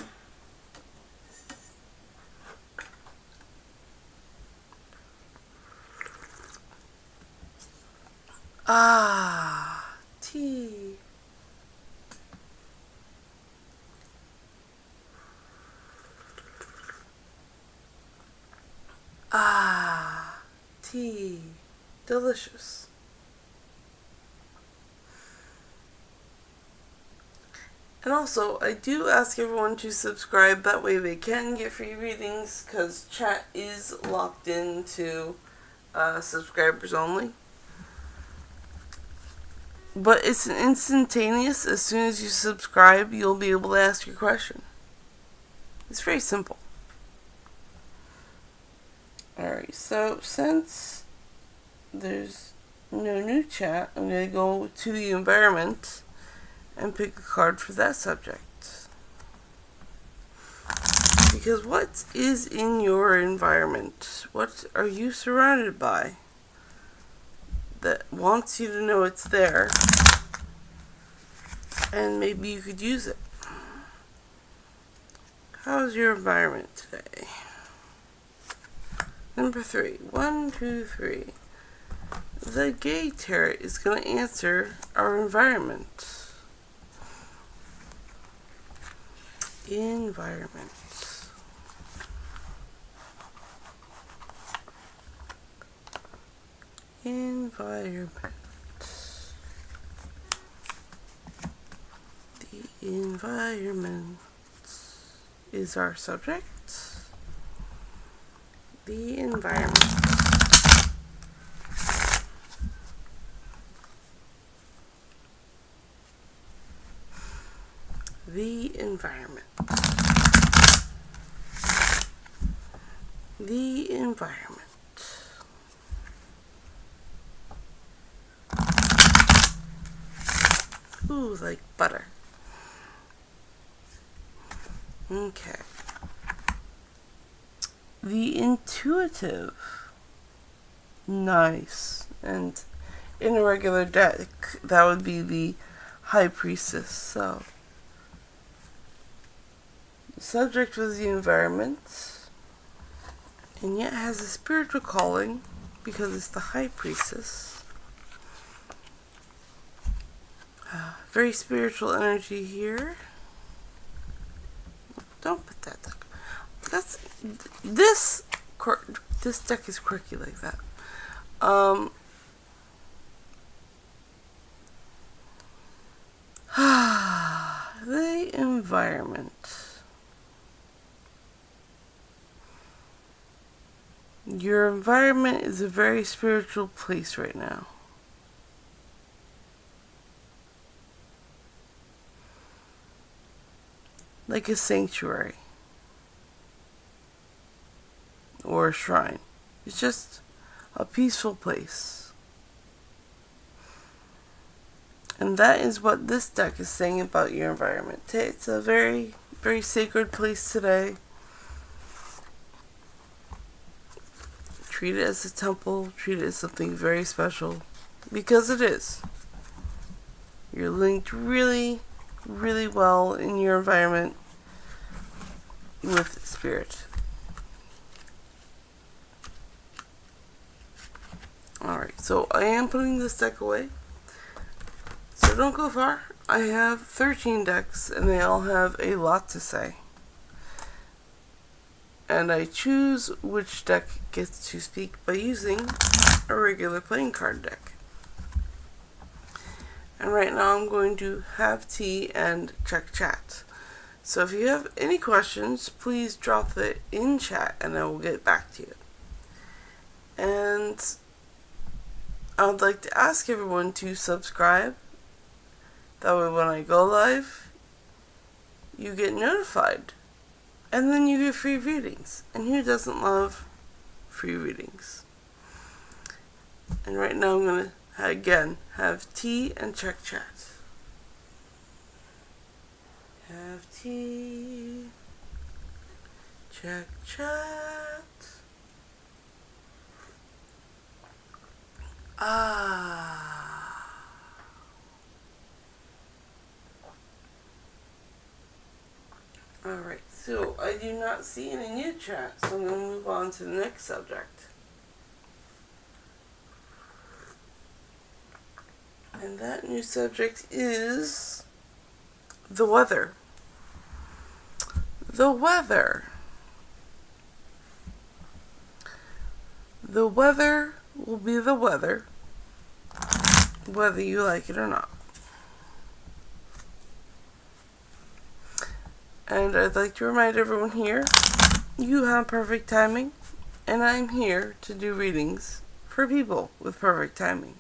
Tea. Tea. Delicious. And also, I do ask everyone to subscribe, that way they can get free readings, because chat is locked into subscribers only. But it's instantaneous. As soon as you subscribe, you'll be able to ask your question. It's very simple. Alright, so since there's no new chat, I'm going to go to the environment and pick a card for that subject. Because what is in your environment? What are you surrounded by that wants you to know it's there, and maybe you could use it? How's your environment today? Number 3. 1, 2, 3. The gay tarot is going to answer our environment. Environment. Environment. The environment is our subject. The environment. The environment. The environment. Ooh, like butter. Okay. The intuitive. Nice. And in a regular deck, that would be the High Priestess. So, the subject was the environment, and yet has a spiritual calling because it's the High Priestess. Very spiritual energy here. Don't put that deck. This deck is quirky like that. The environment. Your environment is a very spiritual place right now. Like a sanctuary. Or a shrine. It's just a peaceful place. And that is what this deck is saying about your environment. It's a very, very sacred place today. Treat it as a temple. Treat it as something very special. Because it is. You're linked really, really well in your environment with spirit. Alright, so I am putting this deck away. So don't go far. I have 13 decks and they all have a lot to say. and I choose which deck gets to speak by using a regular playing card deck. And right now I'm going to have tea and check chat. So if you have any questions, please drop it in chat and I will get back to you. And I would like to ask everyone to subscribe. That way when I go live, you get notified. And then you get free readings. And who doesn't love free readings? And right now I'm going to, again, have tea and check chat. Have tea, check chat. Alright, so I do not see any new chat, so I'm going to move on to the next subject. And that new subject is the weather. The weather. The weather will be the weather, whether you like it or not. And I'd like to remind everyone here, you have perfect timing, and I'm here to do readings for people with perfect timing.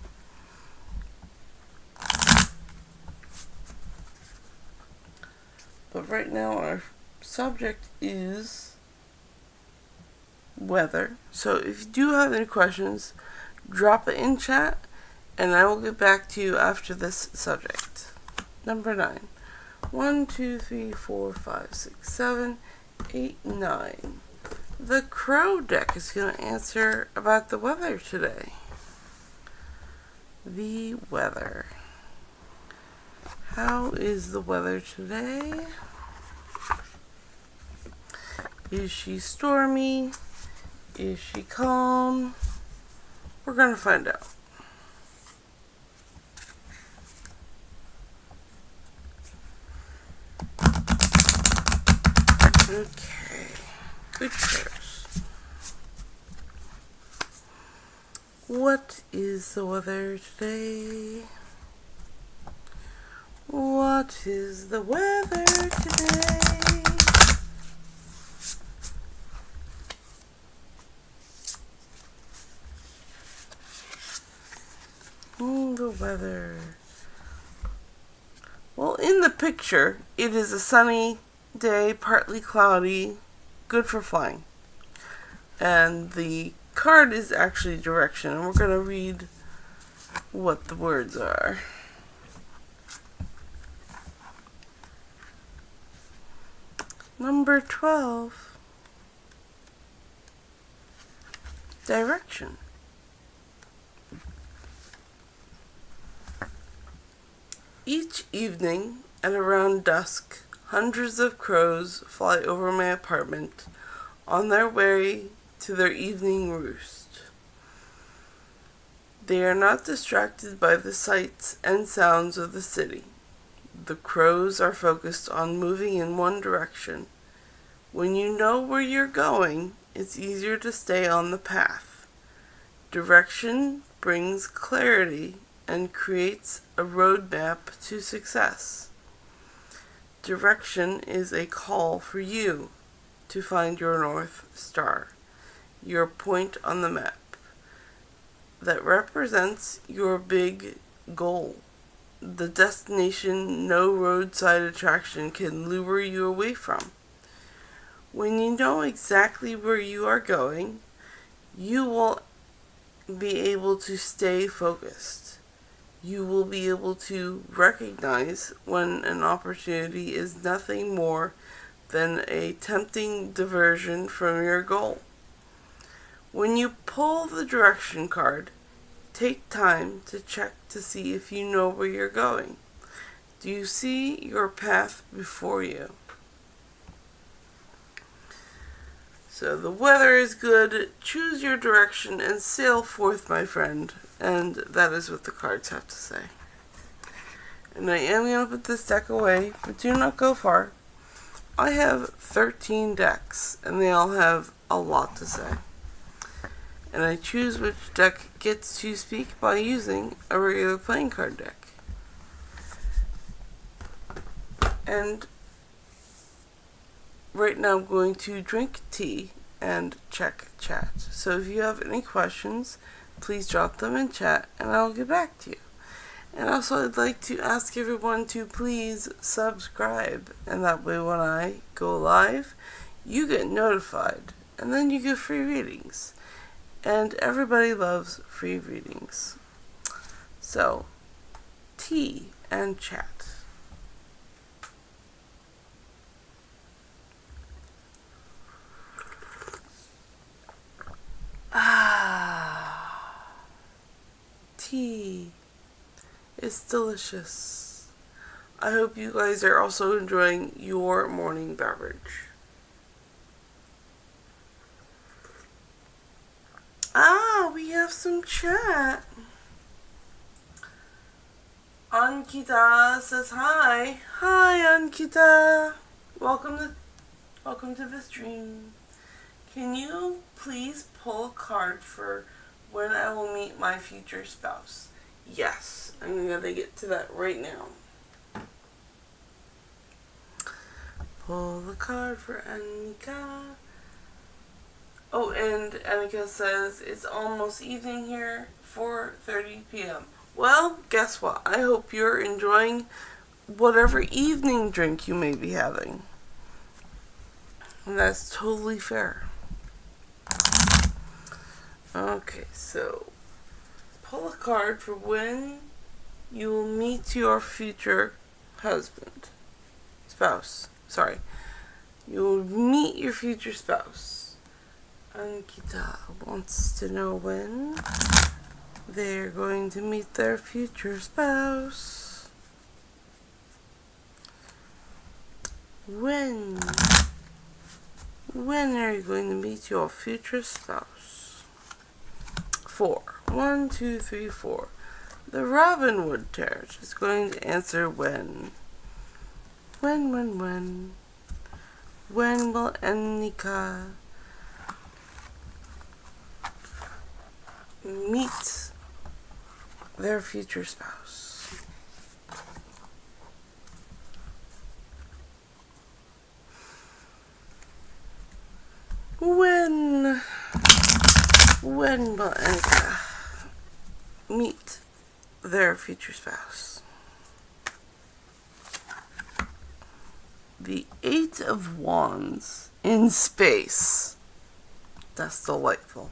But right now our subject is weather. So if you do have any questions, drop it in chat and I will get back to you after this subject. Number 9. 1, 2, 3, 4, 5, 6, 7, 8, 9. The Crow deck is going to answer about the weather today. The weather. How is the weather today? Is she stormy? Is she calm? We're going to find out. Okay, good choice. What is the weather today? What is the weather today? The weather. Well, in the picture, it is a sunny day, partly cloudy, good for flying. And the card is actually direction, and we're going to read what the words are. Number 12. Direction. Each evening, at around dusk, hundreds of crows fly over my apartment on their way to their evening roost. They are not distracted by the sights and sounds of the city. The crows are focused on moving in one direction. When you know where you're going, it's easier to stay on the path. Direction brings clarity and creates a roadmap to success. Direction is a call for you to find your North Star, your point on the map that represents your big goal, the destination no roadside attraction can lure you away from. When you know exactly where you are going, you will be able to stay focused. You will be able to recognize when an opportunity is nothing more than a tempting diversion from your goal. When you pull the direction card, take time to check to see if you know where you're going. Do you see your path before you? So the weather is good, choose your direction and sail forth, my friend. And that is what the cards have to say. And I am going to put this deck away, but do not go far. I have 13 decks, and they all have a lot to say. And I choose which deck gets to speak by using a regular playing card deck. And right now I'm going to drink tea and check chat. So if you have any questions, please drop them in chat and I'll get back to you. And also I'd like to ask everyone to please subscribe, and that way when I go live, you get notified and then you get free readings. And everybody loves free readings. So, tea and chat. Tea is delicious. I hope you guys are also enjoying your morning beverage. We have some chat. Ankita says hi. Hi, Ankita. Welcome to the stream. Can you please pull a card for when I will meet my future spouse? Yes, I'm gonna get to that right now. Pull the card for Annika. Oh, and Annika says it's almost evening here, 4:30 p.m. Well, guess what? I hope you're enjoying whatever evening drink you may be having. And that's totally fair. Okay, so pull a card for when you will meet your future spouse. Sorry. You will meet your future spouse. Ankita wants to know when they're going to meet their future spouse. When are you going to meet your future spouse? 4. 1, 2, 3, 4. The Robin Hood Tarot is going to answer when. When will Annika meet their future spouse? When will Annika meet their future spouse? The 8 of Wands in space. That's delightful.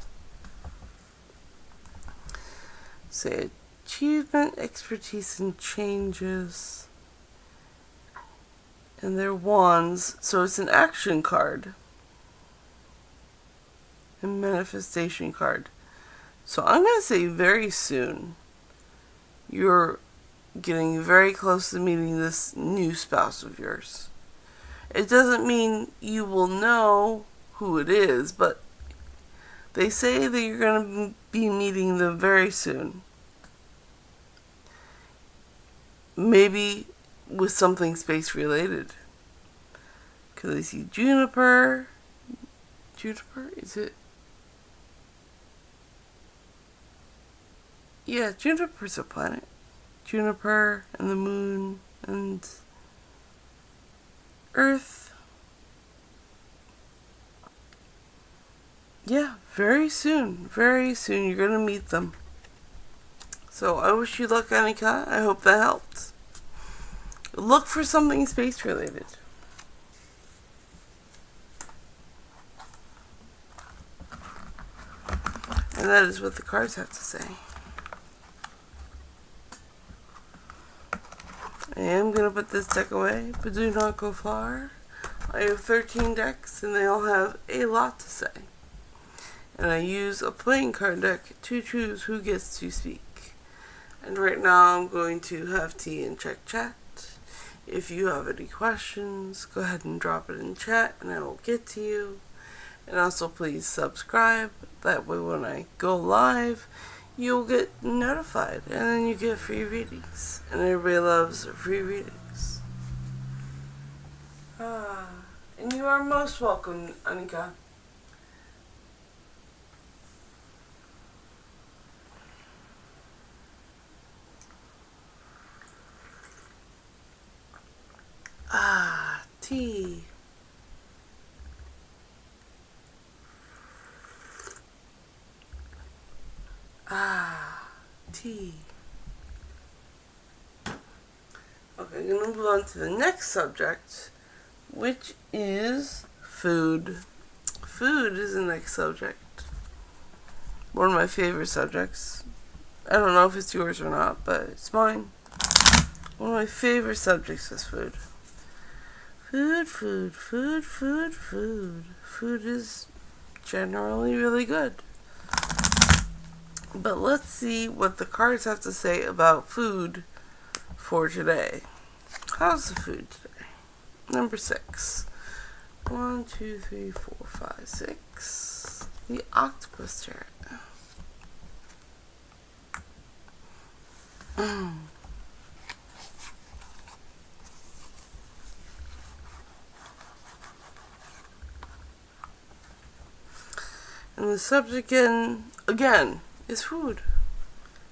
Say achievement, expertise, and changes. And they're wands, so it's an action card. A manifestation card. So I'm going to say very soon you're getting very close to meeting this new spouse of yours. It doesn't mean you will know who it is, but they say that you're going to be meeting them very soon. Maybe with something space related. Because I see Juniper. Juniper? Is it? Yeah, Juniper's a planet. Juniper and the moon and Earth. Yeah, very soon you're going to meet them. So I wish you luck, Annika. I hope that helped. Look for something space related. And that is what the cards have to say. I am going to put this deck away, but do not go far. I have 13 decks and they all have a lot to say. And I use a playing card deck to choose who gets to speak. And right now I'm going to have tea and check chat. If you have any questions, go ahead and drop it in chat and I will get to you. And also please subscribe. That way when I go live, you'll get notified and then you get free readings. And everybody loves free readings. You are most welcome, Anika. Ah, tea. Ah, tea. Okay, I'm going to move on to the next subject, which is food. Food is the next subject. One of my favorite subjects. I don't know if it's yours or not, but it's mine. One of my favorite subjects is food. Food, food, food, food, food. Food is generally really good. But let's see what the cards have to say about food for today. How's the food today? Number 6. 1, 2, 3, 4, 5, 6. The octopus chart. And the subject again is food.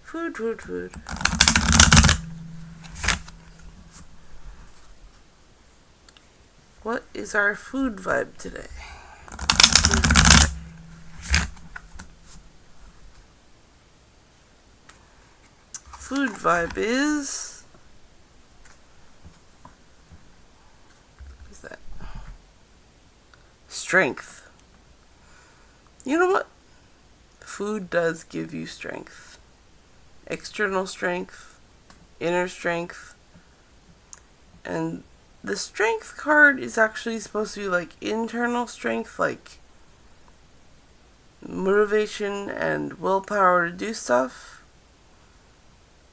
Food, food, food. What is our food vibe today? Food vibe is... what is that? Strength. You know what? Food does give you strength. External strength, inner strength. And the strength card is actually supposed to be like internal strength, like motivation and willpower to do stuff.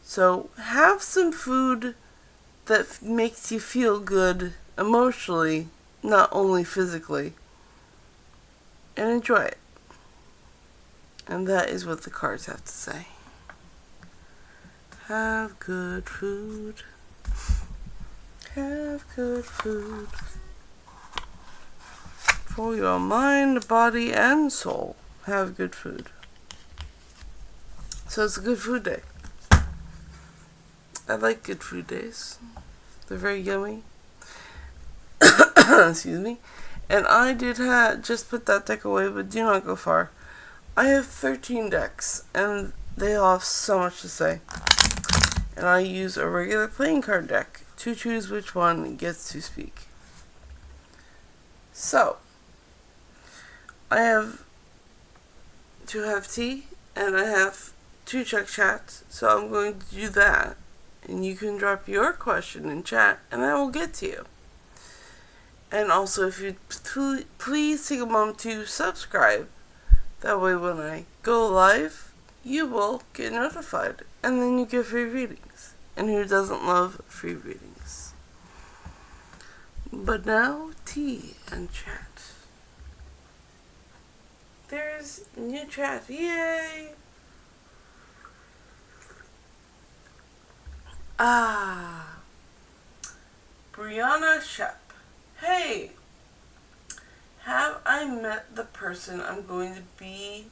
So have some food that makes you feel good emotionally, not only physically, and enjoy it. And that is what the cards have to say. Have good food. Have good food. For your mind, body, and soul. Have good food. So it's a good food day. I like good food days. They're very yummy. Excuse me. And I did just put that deck away, but do not go far. I have 13 decks, and they all have so much to say. And I use a regular playing card deck to choose which one gets to speak. So, I have to have tea, and I have to check chat, so I'm going to do that. And you can drop your question in chat, and I will get to you. And also, if you please take a moment to subscribe. That way when I go live, you will get notified. And then you get free readings. And who doesn't love free readings? But now, tea and chat. There's new chat. Yay! Ah. Brianna Shep. Hey! Have I met the person I'm going to be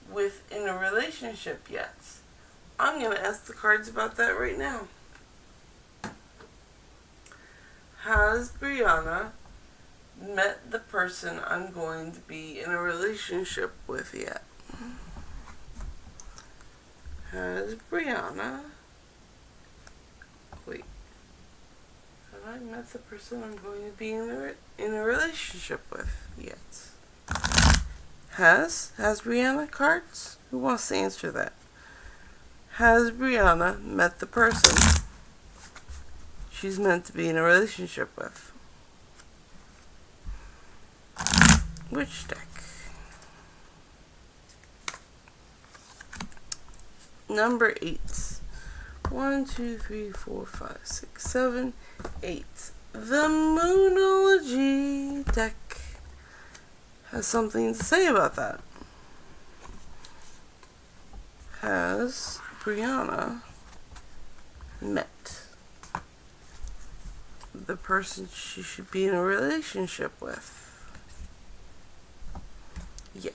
with in a relationship yet? I'm going to ask the cards about that right now. Has Brianna met the person I'm going to be in a relationship with yet? Has Brianna... wait. Have I met the person I'm going to be in a relationship with yet? Has Brianna cards? Who wants to answer that? Has Brianna met the person she's meant to be in a relationship with? Which deck? Number 8. 1, 2, 3, 4, 5, 6, 7, 8. The Moonology deck has something to say about that. Has Brianna met the person she should be in a relationship with. Yet.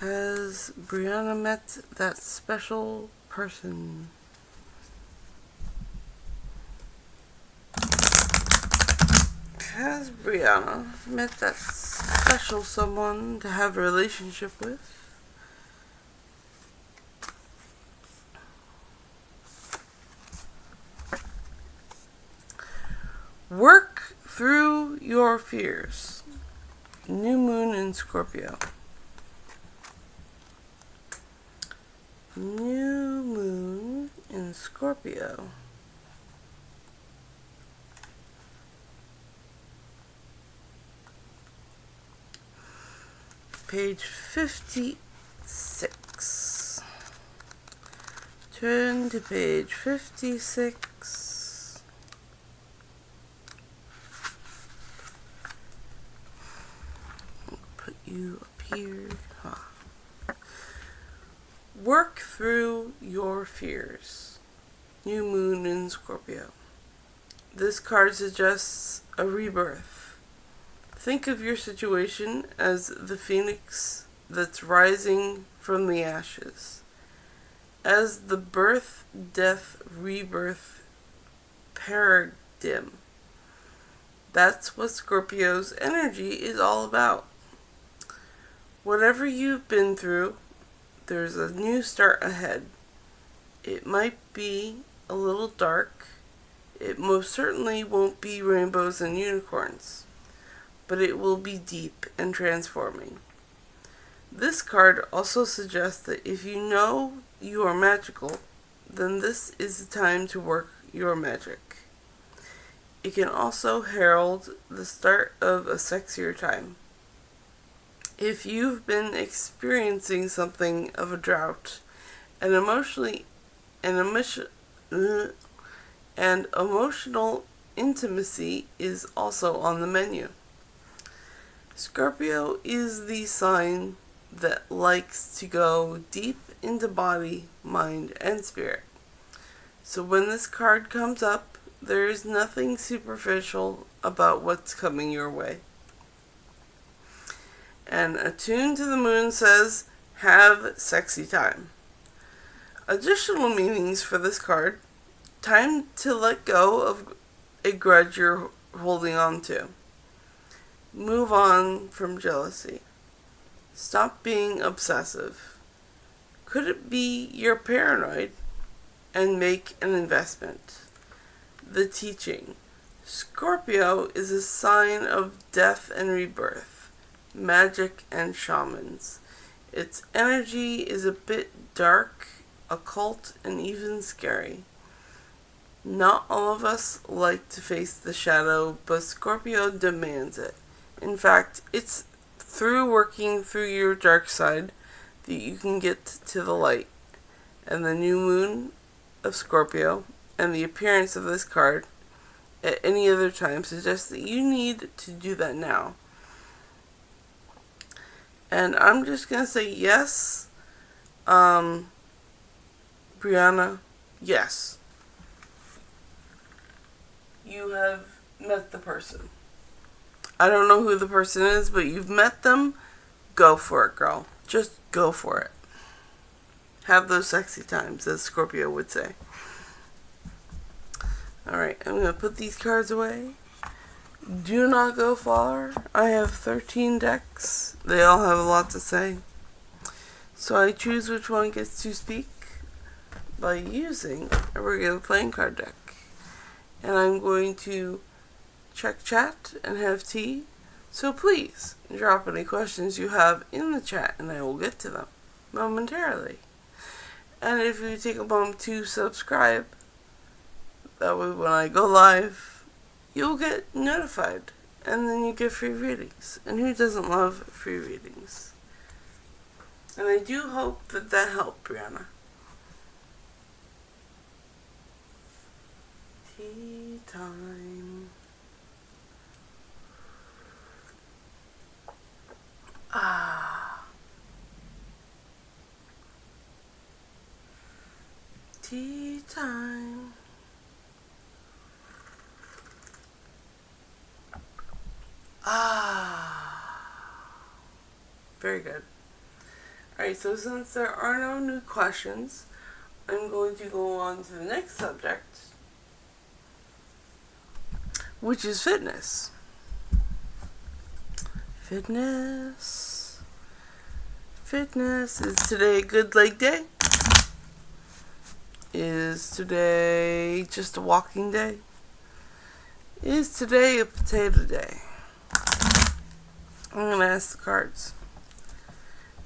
Has Brianna met that special person? Has Brianna met that special someone to have a relationship with? Work through your fears. New moon in Scorpio. New moon in Scorpio. Page 56. Turn to page 56. Put you up here. Work through your fears. New moon in Scorpio. This card suggests a rebirth. Think of your situation as the phoenix that's rising from the ashes. As the birth, death, rebirth paradigm. That's what Scorpio's energy is all about. Whatever you've been through, there's a new start ahead. It might be a little dark. It most certainly won't be rainbows and unicorns, but it will be deep and transforming. This card also suggests that if you know you are magical, then this is the time to work your magic. It can also herald the start of a sexier time. If you've been experiencing something of a drought, and emotional intimacy is also on the menu. Scorpio is the sign that likes to go deep into body, mind, and spirit. So when this card comes up, there is nothing superficial about what's coming your way. And Attuned to the Moon says, have sexy time. Additional meanings for this card: time to let go of a grudge you're holding on to. Move on from jealousy. Stop being obsessive. Could it be you're paranoid? And make an investment. The teaching: Scorpio is a sign of death and rebirth, magic and shamans. Its energy is a bit dark, occult, and even scary. Not all of us like to face the shadow, but Scorpio demands it. In fact, it's through working through your dark side that you can get to the light. And the new moon of Scorpio and the appearance of this card at any other time suggests that you need to do that now. And I'm just going to say yes, Brianna, yes. You have met the person. I don't know who the person is, but you've met them. Go for it, girl. Just go for it. Have those sexy times, as Scorpio would say. Alright, I'm going to put these cards away. Do not go far. I have 13 decks. They all have a lot to say. So I choose which one gets to speak by using a regular playing card deck. And I'm going to check chat and have tea. So please drop any questions you have in the chat and I will get to them momentarily. And if you take a moment to subscribe, that way when I go live, you'll get notified. And then you get free readings. And who doesn't love free readings? And I do hope that that helped, Brianna. Tea time. Tea time. Very good. Alright, so since there are no new questions, I'm going to go on to the next subject, which is fitness. Fitness. Is today a good leg day? Is today just a walking day? Is today a potato day? I'm going to ask the cards.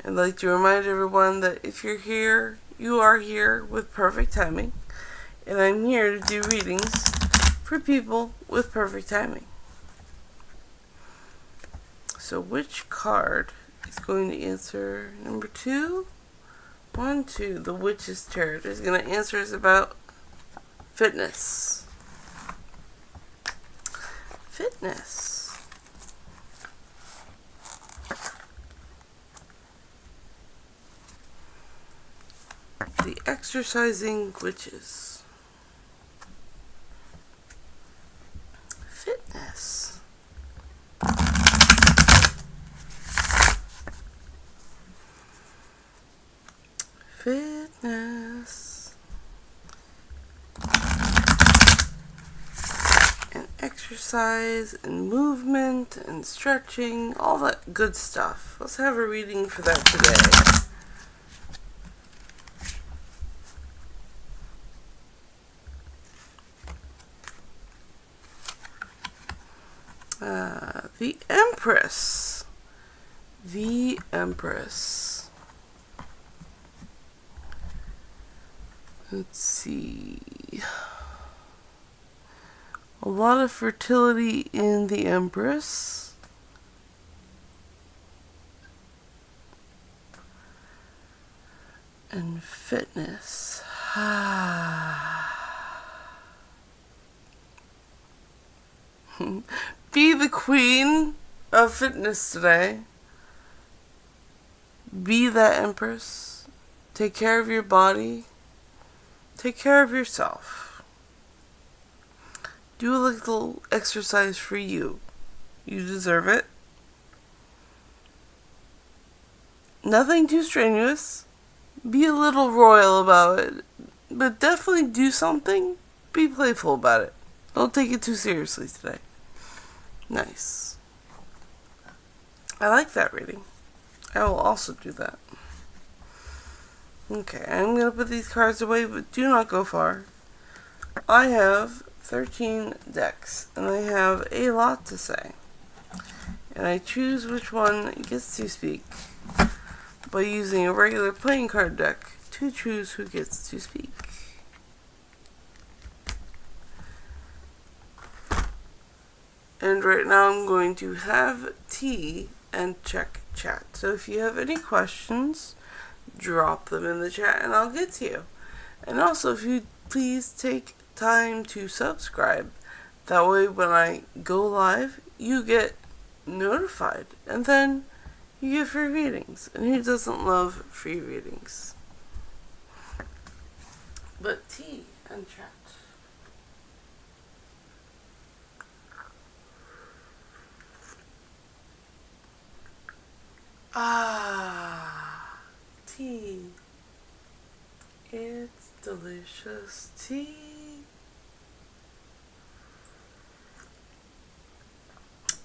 I'd like to remind everyone that if you're here, you are here with perfect timing. And I'm here to do readings for people with perfect timing. So which card is going to answer number 2? 1, 2. The Witch's Tarot is going to answer us about fitness. Fitness. The Exercising Witches. Fitness. Fitness. And exercise and movement and stretching, all that good stuff. Let's have a reading for that today. The Empress. The Empress. Let's see. A lot of fertility in the Empress. And fitness. Be the queen of fitness today. Be that Empress. Take care of your body. Take care of yourself. Do a little exercise for you. You deserve it. Nothing too strenuous. Be a little royal about it. But definitely do something. Be playful about it. Don't take it too seriously today. Nice. I like that reading. I will also do that. Okay, I'm going to put these cards away, but do not go far. I have 13 decks, and I have a lot to say. And I choose which one gets to speak by using a regular playing card deck to choose who gets to speak. And right now I'm going to have tea and check chat. So if you have any questions, drop them in the chat and I'll get to you. And also, if you please take time to subscribe. That way when I go live, you get notified. And then you get free readings. And who doesn't love free readings? But tea and chat. Tea. It's delicious tea.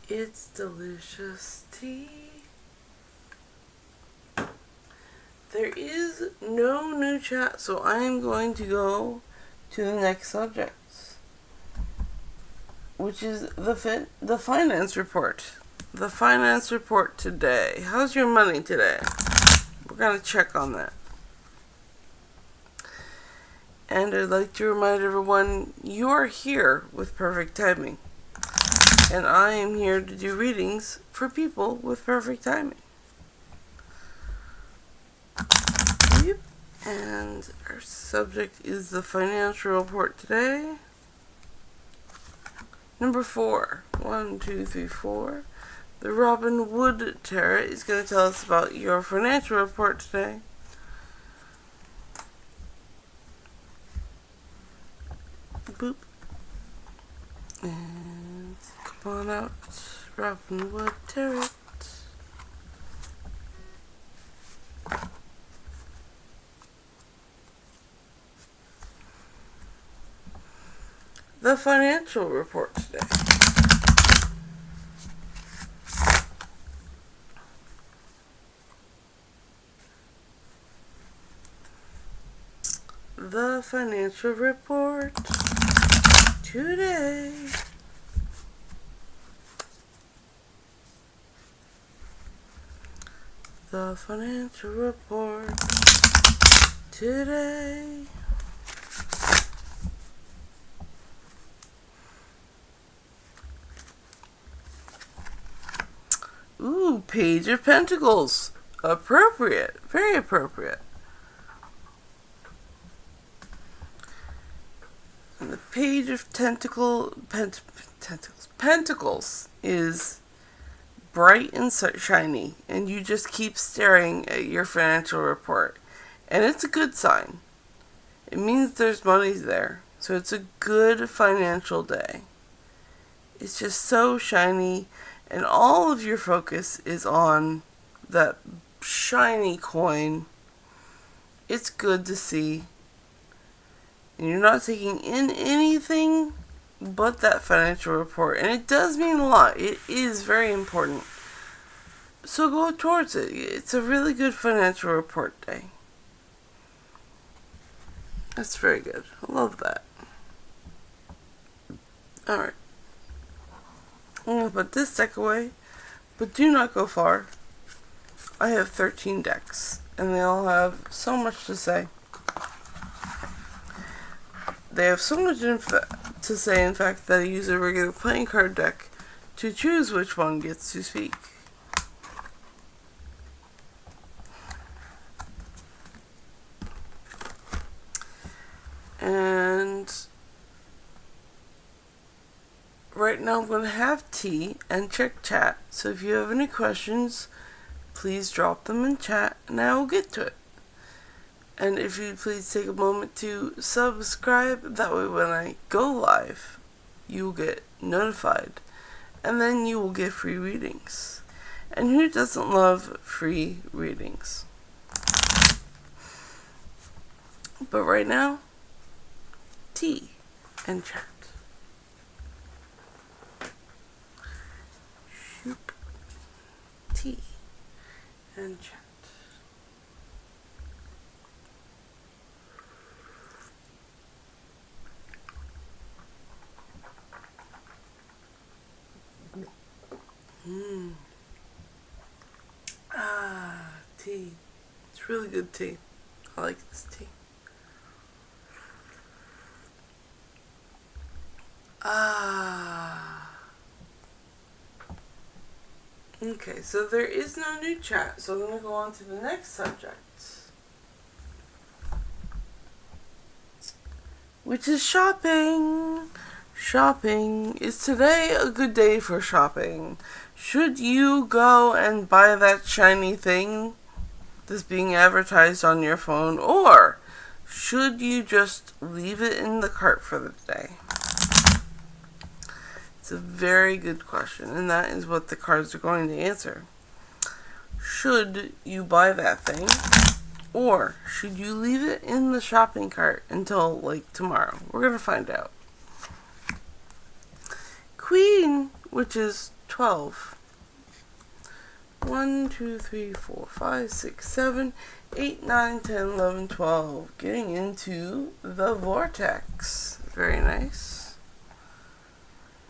It's delicious tea. There is no new chat, so I am going to go to the next subject, which is the finance report. The finance report today. How's your money today? We're going to check on that. And I'd like to remind everyone, you are here with perfect timing. And I am here to do readings for people with perfect timing. Yep. And our subject is the financial report today. Number 4. 1, 2, 3, 4. The Robin Wood Tarot is going to tell us about your financial report today. Boop. And come on out, Robinwood Terrace. The financial report today. The financial report today. The financial report today. Ooh, Page of Pentacles. Appropriate. Very appropriate. And the Page of Pentacles is bright and shiny, and you just keep staring at your financial report. And it's a good sign. It means there's money there. So it's a good financial day. It's just so shiny, and all of your focus is on that shiny coin. It's good to see. And you're not taking in anything but that financial report. And it does mean a lot. It is very important. So go towards it. It's a really good financial report day. That's very good. I love that. Alright. I'm going to put this deck away. But do not go far. I have 13 decks. And they all have so much to say. They have so much to say, in fact, that I use a regular playing card deck to choose which one gets to speak. And right now I'm going to have tea and check chat. So if you have any questions, please drop them in chat and I will get to it. And if you'd please take a moment to subscribe, that way when I go live, you will get notified. And then you will get free readings. And who doesn't love free readings? But right now, tea and chat. Shoop. Tea and chat. Tea. It's really good tea. I like this tea. Okay, so there is no new chat, so I'm going to go on to the next subject. Which is shopping. Shopping. Is today a good day for shopping? Should you go and buy that shiny thing that's being advertised on your phone? Or should you just leave it in the cart for the day? It's a very good question, and that is what the cards are going to answer. Should you buy that thing? Or should you leave it in the shopping cart until, like, tomorrow? We're going to find out. Queen, which is 12. 1, 2, 3, 4, 5, 6, 7, 8, 9, 10, 11, 12. Getting into the vortex. Very nice.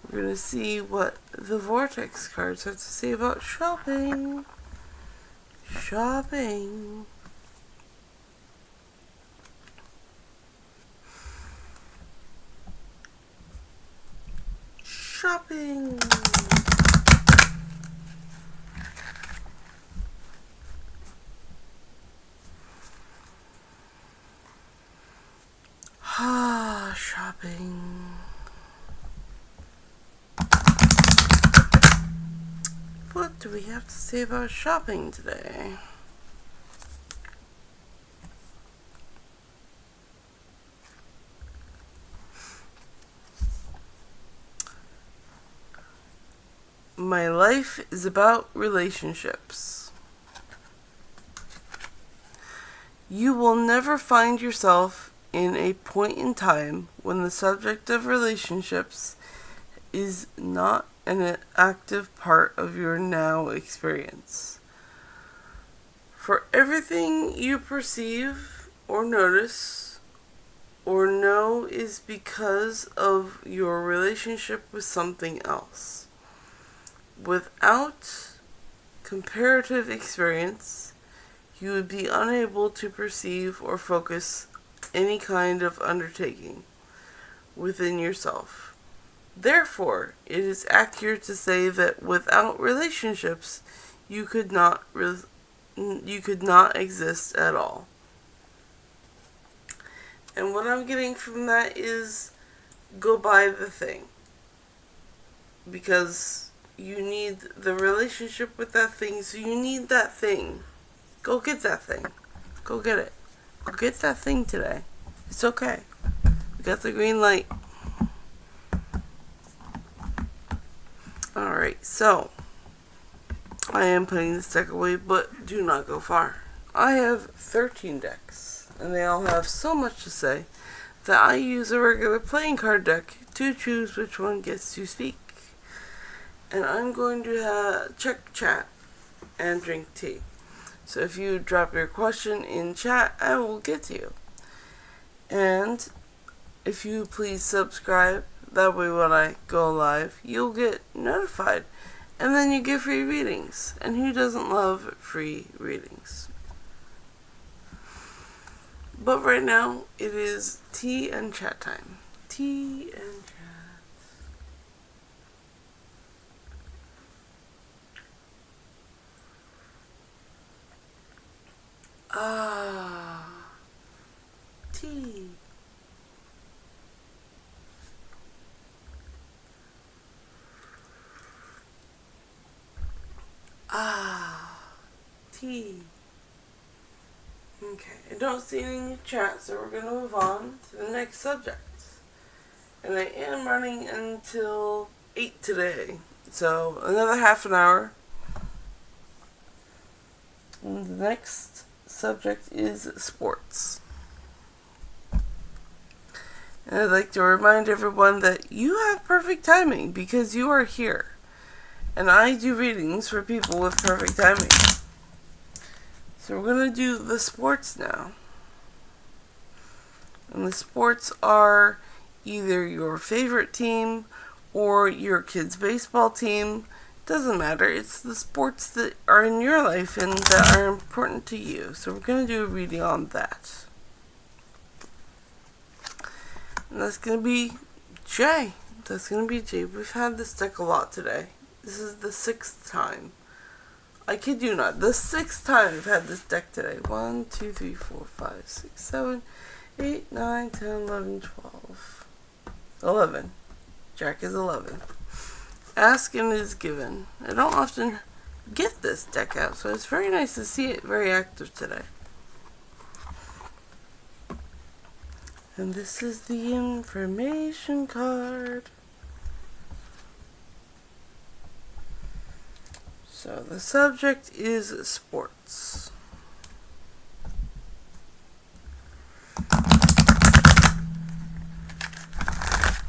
We're going to see what the vortex cards have to say about shopping. Shopping. Shopping. Shopping. What do we have to say about shopping today? My life is about relationships. You will never find yourself in a point in time when the subject of relationships is not an active part of your now experience. For everything you perceive or notice or know is because of your relationship with something else. Without comparative experience, you would be unable to perceive or focus any kind of undertaking within yourself. Therefore, it is accurate to say that without relationships, you could not exist at all. And what I'm getting from that is go buy the thing. Because you need the relationship with that thing, so you need that thing. Go get that thing. Go get it. Go get that thing today. It's okay. We got the green light. Alright, so I am putting this deck away, but do not go far. I have 13 decks, and they all have so much to say that I use a regular playing card deck to choose which one gets to speak. And I'm going to check chat and drink tea. So if you drop your question in chat, I will get to you. And if you please subscribe, that way when I go live, you'll get notified. And then you get free readings. And who doesn't love free readings? But right now, it is tea and chat time. Tea and chat. Tea. Tea. Okay, I don't see any in the chat, so we're going to move on to the next subject. And I am running until 8 today, so another half an hour. And the next subject is sports. And I'd like to remind everyone that you have perfect timing because you are here. And I do readings for people with perfect timing. So we're going to do the sports now. And the sports are either your favorite team or your kid's baseball team. Doesn't matter. It's the sports that are in your life and that are important to you. So we're going to do a reading on that. And that's going to be Jay. We've had this deck a lot today. This is the 6th time. I kid you not. The 6th time I've had this deck today. 1, 2, 3, 4, 5, 6, 7, 8, 9, 10, 11, 12. 11. Jack is 11. Ask and it is given. I don't often get this deck out, so it's very nice to see it very active today. And this is the information card. So the subject is sports.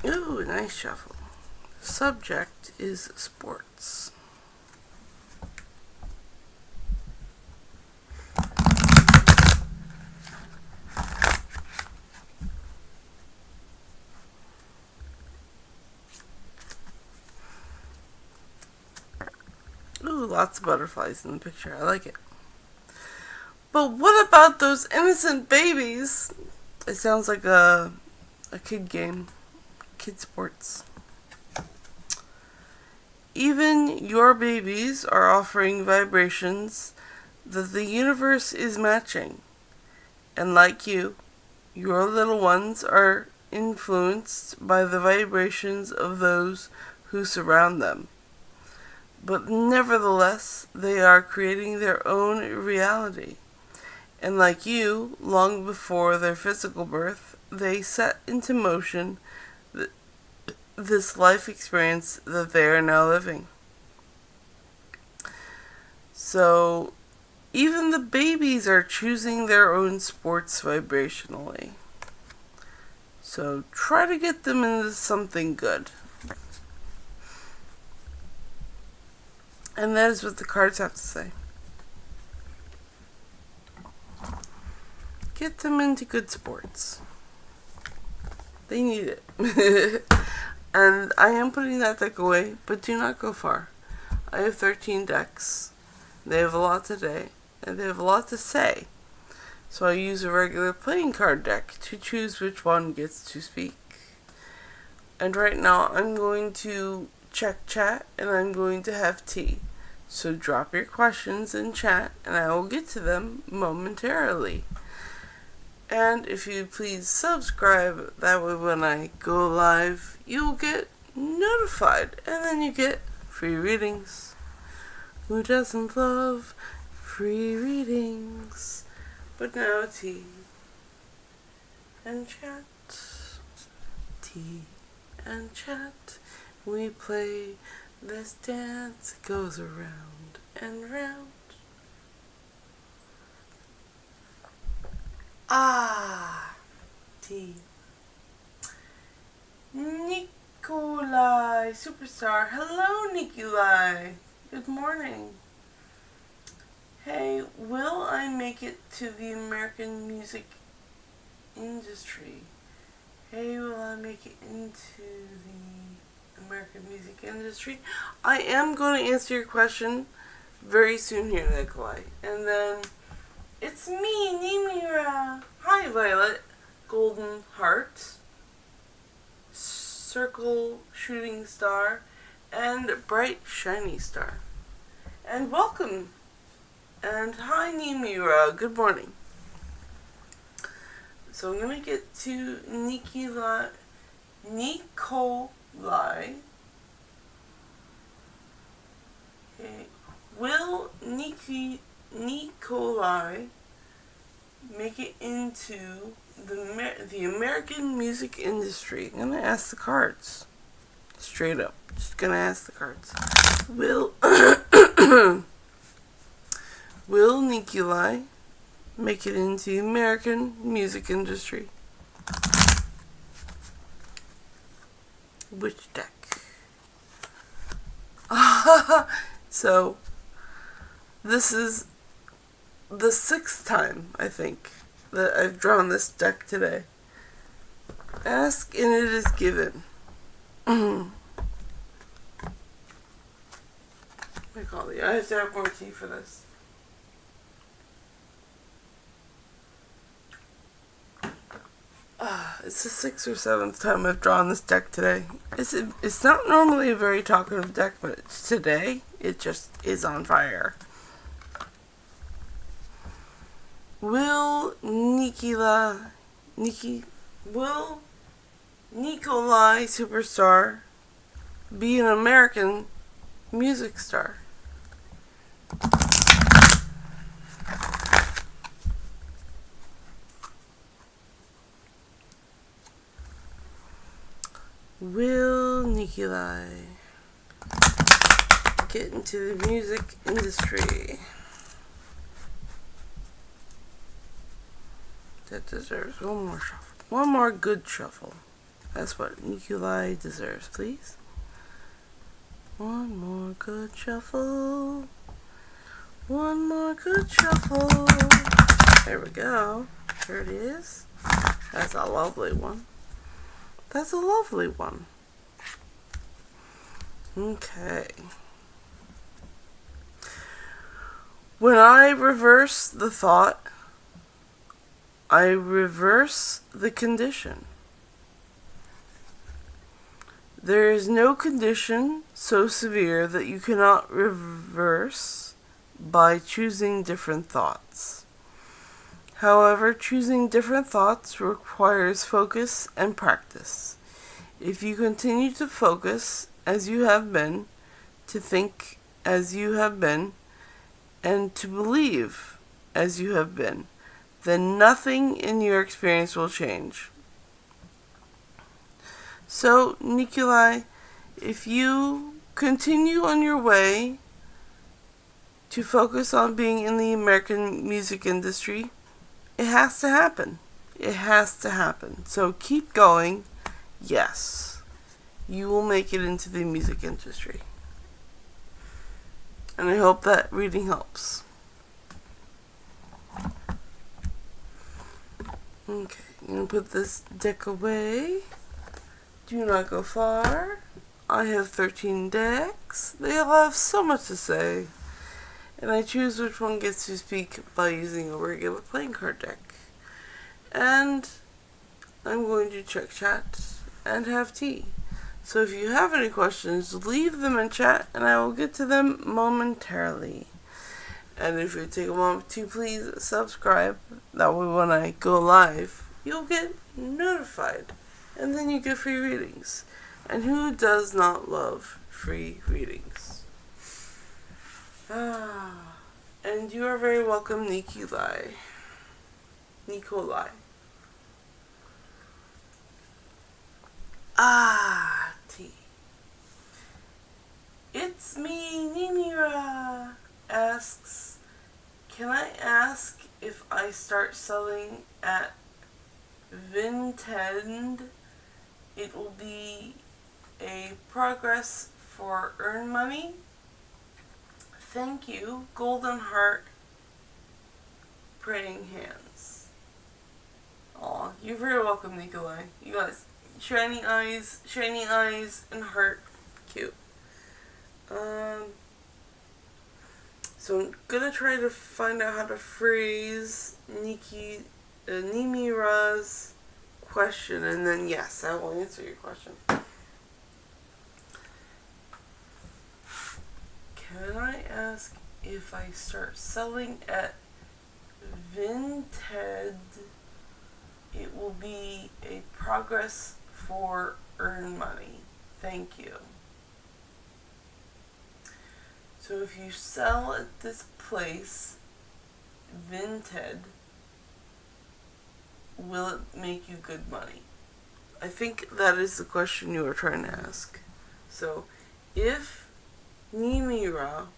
Ooh, nice shuffle. Subject is sports. Ooh, lots of butterflies in the picture. I like it. But what about those innocent babies? It sounds like a kid game. Kid sports. Even your babies are offering vibrations that the universe is matching. And like you, your little ones are influenced by the vibrations of those who surround them. But nevertheless, they are creating their own reality. And like you, long before their physical birth, they set into motion this life experience that they are now living. So even the babies are choosing their own sports vibrationally. So try to get them into something good. And that is what the cards have to say. Get them into good sports. They need it. And I am putting that deck away, but do not go far. I have 13 decks. They have a lot today, and they have a lot to say. So I use a regular playing card deck to choose which one gets to speak. And right now I'm going to check chat, and I'm going to have tea. So drop your questions in chat, and I will get to them momentarily. And if you please subscribe, that way when I go live, you'll get notified, and then you get free readings. Who doesn't love free readings? But now tea and chat, tea and chat, we play this dance, it goes around and round. Ah, tea. Nikolai, superstar. Hello, Nikolai. Good morning. Hey, will I make it to the American music industry? Hey, will I make it into the American music industry? I am going to answer your question very soon here, Nikolai. And then, it's me, Nimira. Hi, Violet. Golden Heart. Circle Shooting Star. And Bright Shiny Star. And welcome. And hi, Nimira. Good morning. So I'm going to get to Nikolai. Okay. Will Nikolai make it into the American music industry? I'm going to ask the cards. Straight up. Just going to ask the cards. Will Nikolai make it into the American music industry? Which deck? So, this is the 6th time, I think, that I've drawn this deck today. Ask and it is given. I have to have more tea for this. It's the 6th or 7th time I've drawn this deck today. It's not normally a very talkative deck, but today it just is on fire. Will Nikolai Superstar be an American music star? Will Nikolai get into the music industry? That deserves one more shuffle. One more good shuffle. That's what Nikolai deserves, please. One more good shuffle. One more good shuffle. There we go. Here it is. That's a lovely one. That's a lovely one. Okay. When I reverse the thought, I reverse the condition. There is no condition so severe that you cannot reverse by choosing different thoughts. However, choosing different thoughts requires focus and practice. If you continue to focus as you have been, to think as you have been, and to believe as you have been, then nothing in your experience will change. So, Nikolai, if you continue on your way to focus on being in the American music industry, it has to happen. It has to happen. So keep going. Yes, you will make it into the music industry. And I hope that reading helps. Okay, I'm going to put this deck away. Do not go far. I have 13 decks. They all have so much to say. And I choose which one gets to speak by using a regular playing card deck. And I'm going to check chat and have tea. So if you have any questions, leave them in chat and I will get to them momentarily. And if you take a moment to please subscribe, that way when I go live, you'll get notified. And then you get free readings. And who does not love free readings? And you are very welcome, Nikolai. Tea. It's me, Nimira asks, can I ask if I start selling at Vinted, it will be a progress for earn money? Thank you, Golden Heart, Praying Hands. Aw, you're very welcome, Nikolai. You guys, shiny eyes, and heart, cute. So I'm gonna try to find out how to phrase Nimira's question, and then yes, I will answer your question. Can I ask if I start selling at Vinted, it will be a progress for earn money? Thank you. So if you sell at this place, Vinted, will it make you good money? I think that is the question you were trying to ask. So if Nimira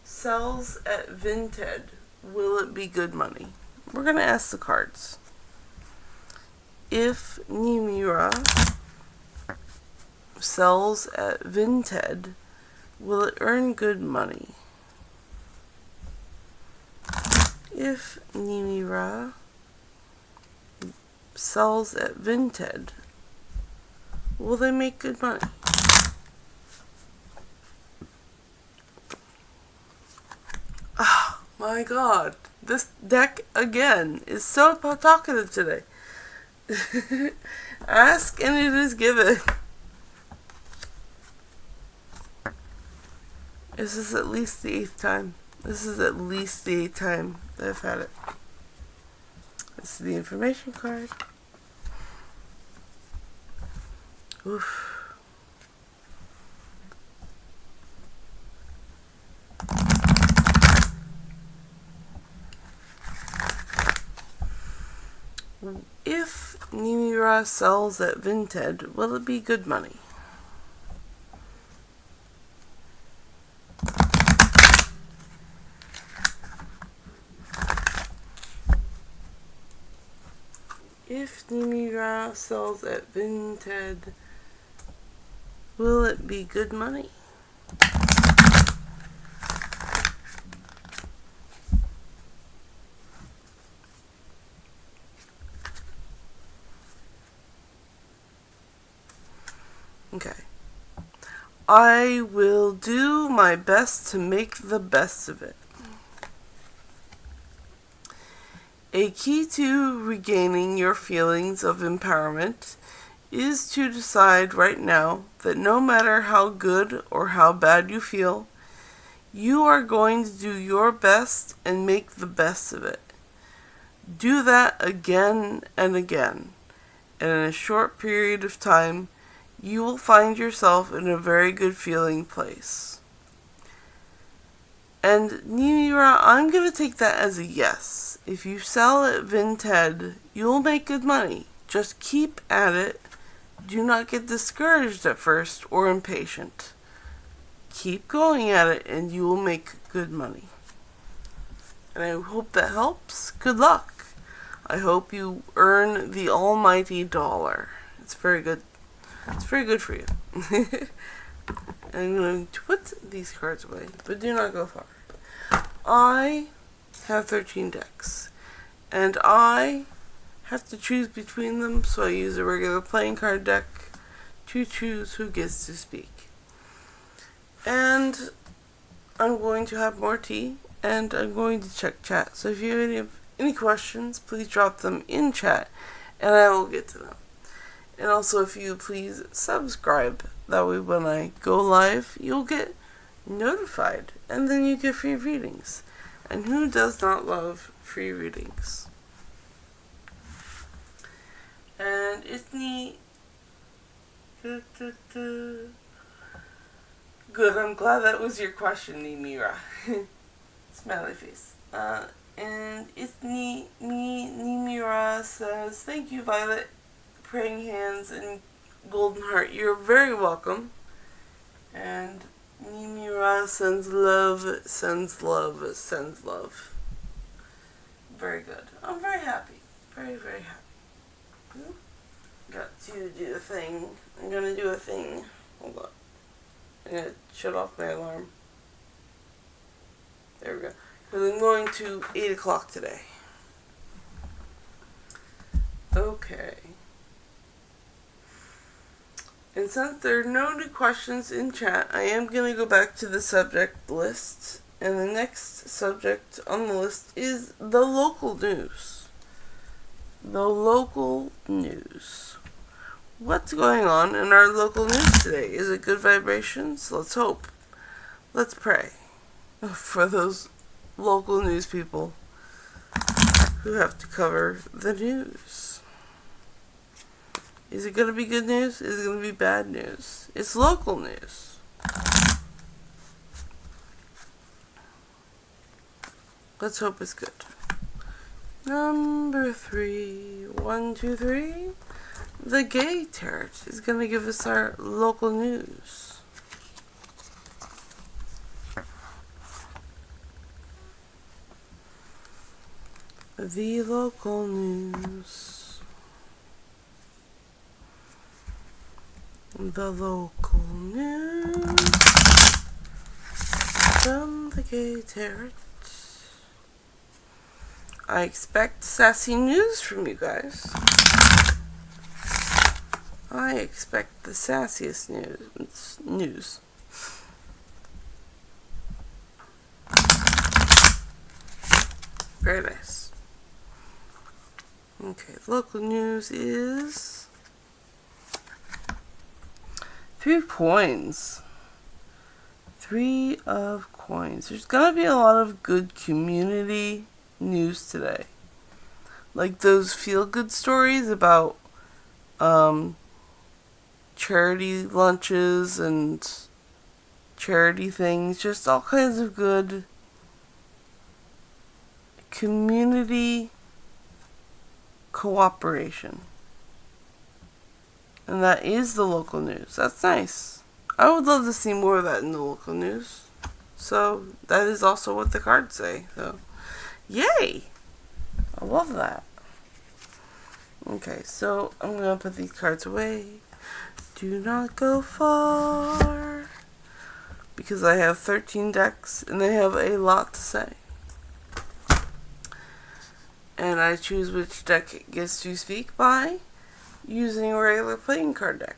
sells at Vinted, will it be good money? We're going to ask the cards. If Nimira sells at Vinted, will it earn good money? If Nimira sells at Vinted, will they make good money? Oh my god, this deck again is so talkative today. Ask and it is given. This is at least the 8th time. This is at least the 8th time that I've had it. This is the information card. Oof. If Nimira sells at Vinted, will it be good money? If Nimira sells at Vinted, will it be good money? Okay. I will do my best to make the best of it. A key to regaining your feelings of empowerment is to decide right now that no matter how good or how bad you feel, you are going to do your best and make the best of it. Do that again and again, and in a short period of time, you will find yourself in a very good feeling place. And Nimira, I'm going to take that as a yes. If you sell at Vinted, you'll make good money. Just keep at it. Do not get discouraged at first or impatient. keep going at it and you will make good money. And I hope that helps. Good luck. I hope you earn the almighty dollar. It's very good. It's very good for you. I'm going to put these cards away, but do not go far. I have 13 decks, and I have to choose between them, so I use a regular playing card deck to choose who gets to speak. And I'm going to have more tea, and I'm going to check chat. So if you have any questions, please drop them in chat, and I will get to them. And also, if you please subscribe, that way when I go live, you'll get notified, and then you get free readings. And who does not love free readings? And it's neat. Good, I'm glad that was your question, Nimira. Smiley face. And it's neat. Nimira says, thank you, Violet, Praying Hands, and Golden Heart. You're very welcome. And Nimira sends love. Very good. I'm very happy. Very, very happy. Got to do a thing. I'm gonna do a thing. Hold on. I'm gonna shut off my alarm. There we go. Because I'm going to 8 o'clock today. Okay. And since there are no new questions in chat, I am going to go back to the subject list. And the next subject on the list is the local news. The local news. What's going on in our local news today? Is it good vibrations? Let's hope. Let's pray for those local news people who have to cover the news. Is it going to be good news? Is it going to be bad news? It's local news. Let's hope it's good. Number 3. 1, 2, 3. The Gay Tarot is going to give us our local news. The local news. The local news from the Gay Tarot. I expect sassy news from you guys. I expect the sassiest news. Very nice. Okay, local news is 3 coins. 3 of coins. There's gonna be a lot of good community news today. Like those feel-good stories about charity lunches and charity things. Just all kinds of good community cooperation. And that is the local news. That's nice. I would love to see more of that in the local news. So that is also what the cards say. So yay! I love that. Okay, so I'm going to put these cards away. Do not go far. Because I have 13 decks and they have a lot to say. And I choose which deck gets to speak by using a regular playing card deck.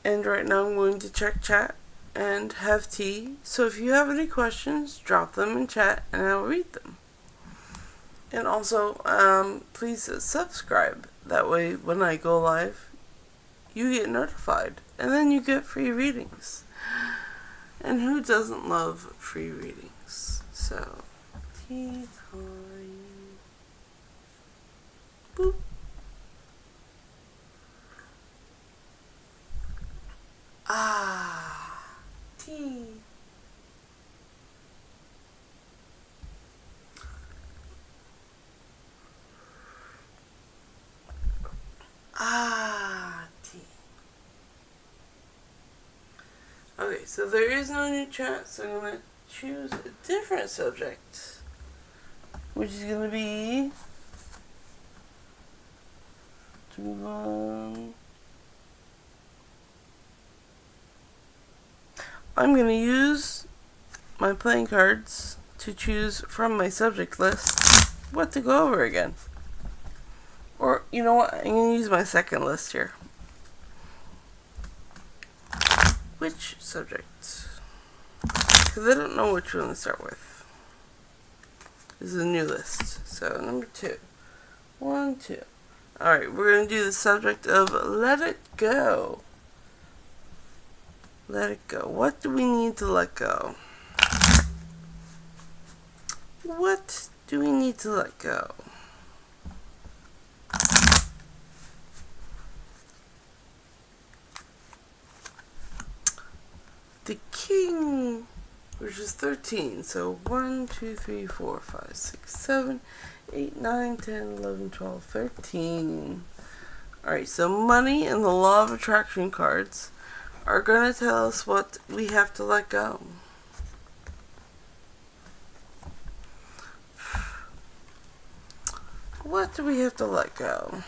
And right now I'm going to check chat and have tea. So if you have any questions, drop them in chat and I'll read them. And also, please subscribe. That way, when I go live, you get notified. And then you get free readings. And who doesn't love free readings? So, tea time. Boop. Ah, tea. Ah, tea. so there is no new chat, so I'm going to choose a different subject, which is going to be, to move on, I'm going to use my playing cards to choose from my subject list what to go over again. Or, you know what, I'm going to use my second list here. Which subject? Because I don't know which one to start with. This is a new list. So, number 2. 1, 2. Alright, we're going to do the subject of let it go. Let it go. What do we need to let go? What do we need to let go? The king, which is 13. So 1, 2, 3, 4, 5, 6, 7, 8, 9, 10, 11, 12, 13. Alright, so money and the law of attraction cards are going to tell us what we have to let go. What do we have to let go?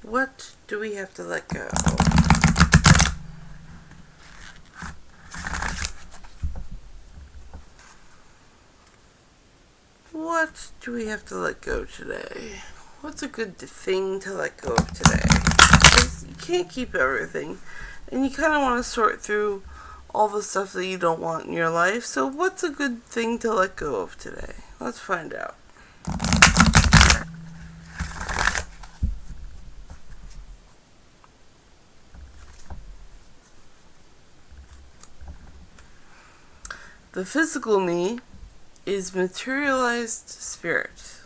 What do we have to let go? What do we have to let go today? What's a good thing to let go of today? Because you can't keep everything, and you kind of want to sort through all the stuff that you don't want in your life. So what's a good thing to let go of today? Let's find out. The physical me is materialized spirit.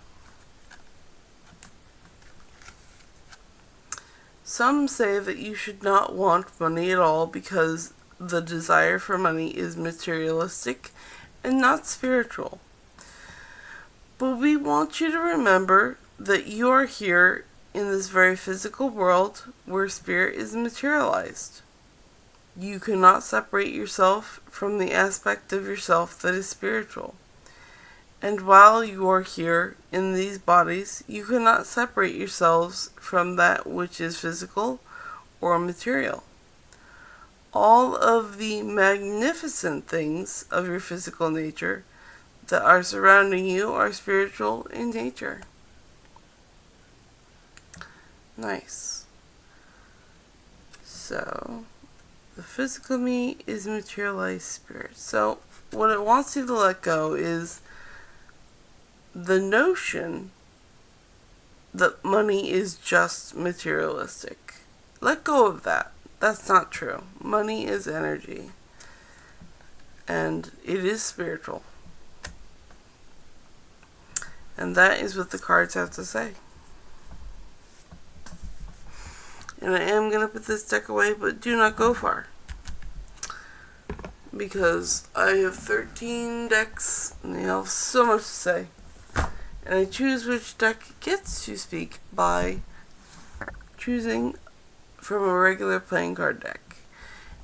Some say that you should not want money at all because the desire for money is materialistic and not spiritual. But we want you to remember that you are here in this very physical world where spirit is materialized. You cannot separate yourself from the aspect of yourself that is spiritual. And while you are here in these bodies, you cannot separate yourselves from that which is physical or material. All of the magnificent things of your physical nature that are surrounding you are spiritual in nature. Nice. So, the physical me is materialized spirit. So, what it wants you to let go is the notion that money is just materialistic. Let go of that. That's not true. Money is energy. And it is spiritual. And that is what the cards have to say. And I am going to put this deck away, but do not go far. Because I have 13 decks, and they have so much to say. And I choose which deck gets to speak by choosing from a regular playing card deck.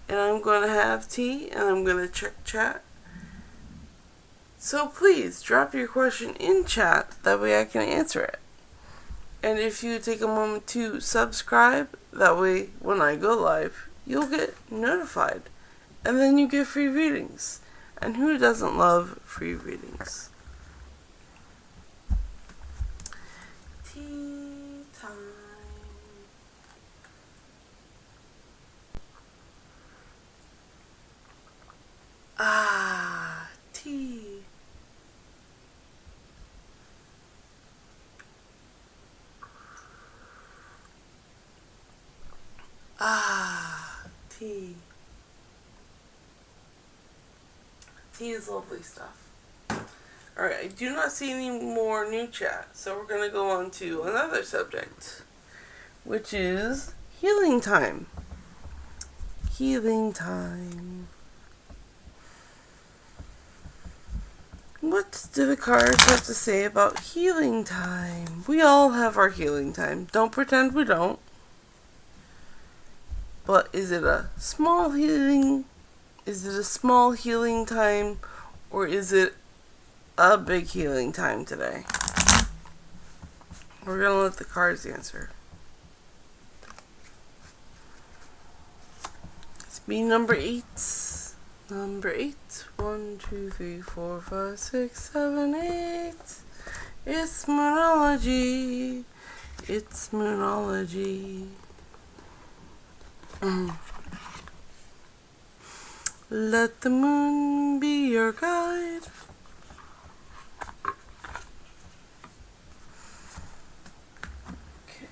And I'm going to have tea, and I'm going to check chat. So please, drop your question in chat, that way I can answer it. And if you take a moment to subscribe, that way when I go live, you'll get notified. And then you get free readings. And who doesn't love free readings? Tea time. Ah, tea. Ah, tea. Tea is lovely stuff. Alright, I do not see any more new chat, so we're going to go on to another subject, which is healing time. Healing time. What do the cards have to say about healing time? We all have our healing time. Don't pretend we don't. But is it a small healing? Is it a small healing time? Or is it a big healing time today? We're going to let the cards answer. It's me, number 8. Number 8. 1, 2, 3, 4, 5, 6, 7, 8. It's Moonology. It's Moonology. Let the moon be your guide. Okay.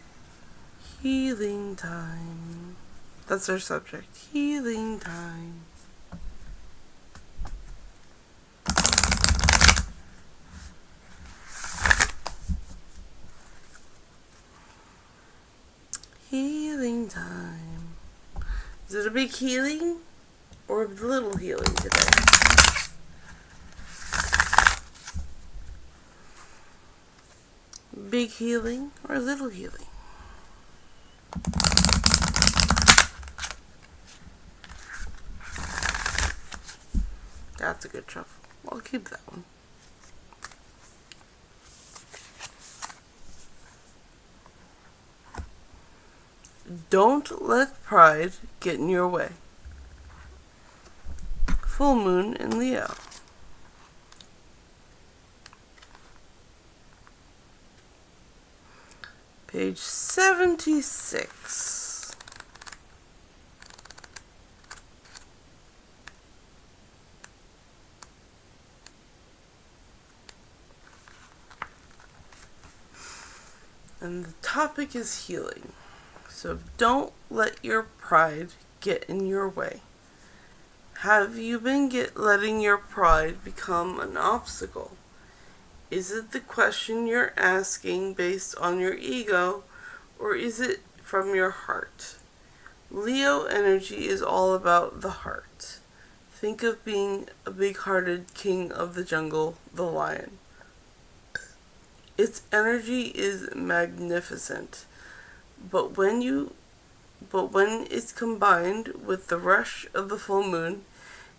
Healing time. That's our subject. Healing time. Healing time. Is it a big healing or a little healing today? Big healing or little healing? That's a good shuffle. I'll keep that one. Don't let pride get in your way. Full moon in Leo. Page 76. And the topic is healing. So don't let your pride get in your way. Have you been letting your pride become an obstacle? Is it the question you're asking based on your ego, or is it from your heart? Leo energy is all about the heart. Think of being a big-hearted king of the jungle, the lion. Its energy is magnificent. But when it's combined with the rush of the full moon,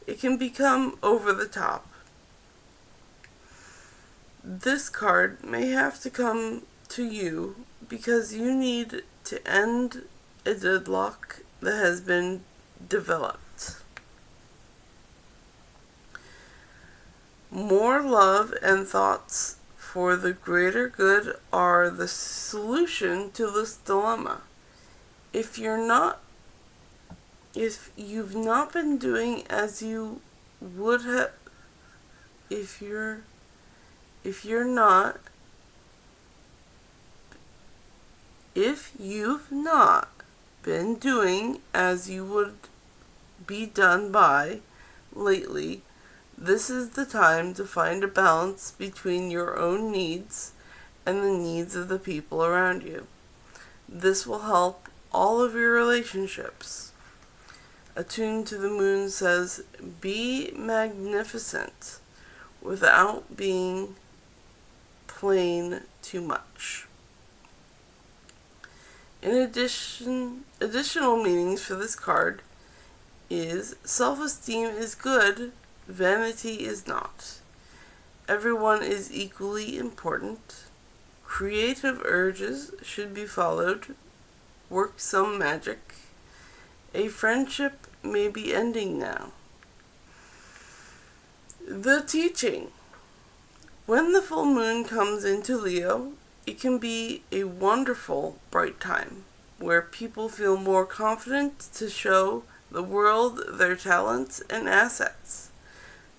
it can become over the top. This card may have to come to you because you need to end a deadlock that has been developed. More love and thoughts for the greater good are the solution to this dilemma. If you've not been doing as you would have, if you've not been doing as you would be done by lately, this is the time to find a balance between your own needs and the needs of the people around you. This will help all of your relationships. Attuned to the moon says, be magnificent without being plain too much. In addition, additional meanings for this card is self-esteem is good, vanity is not. Everyone is equally important. Creative urges should be followed. Work some magic. A friendship may be ending now. The teaching. When the full moon comes into Leo, it can be a wonderful, bright time where people feel more confident to show the world their talents and assets.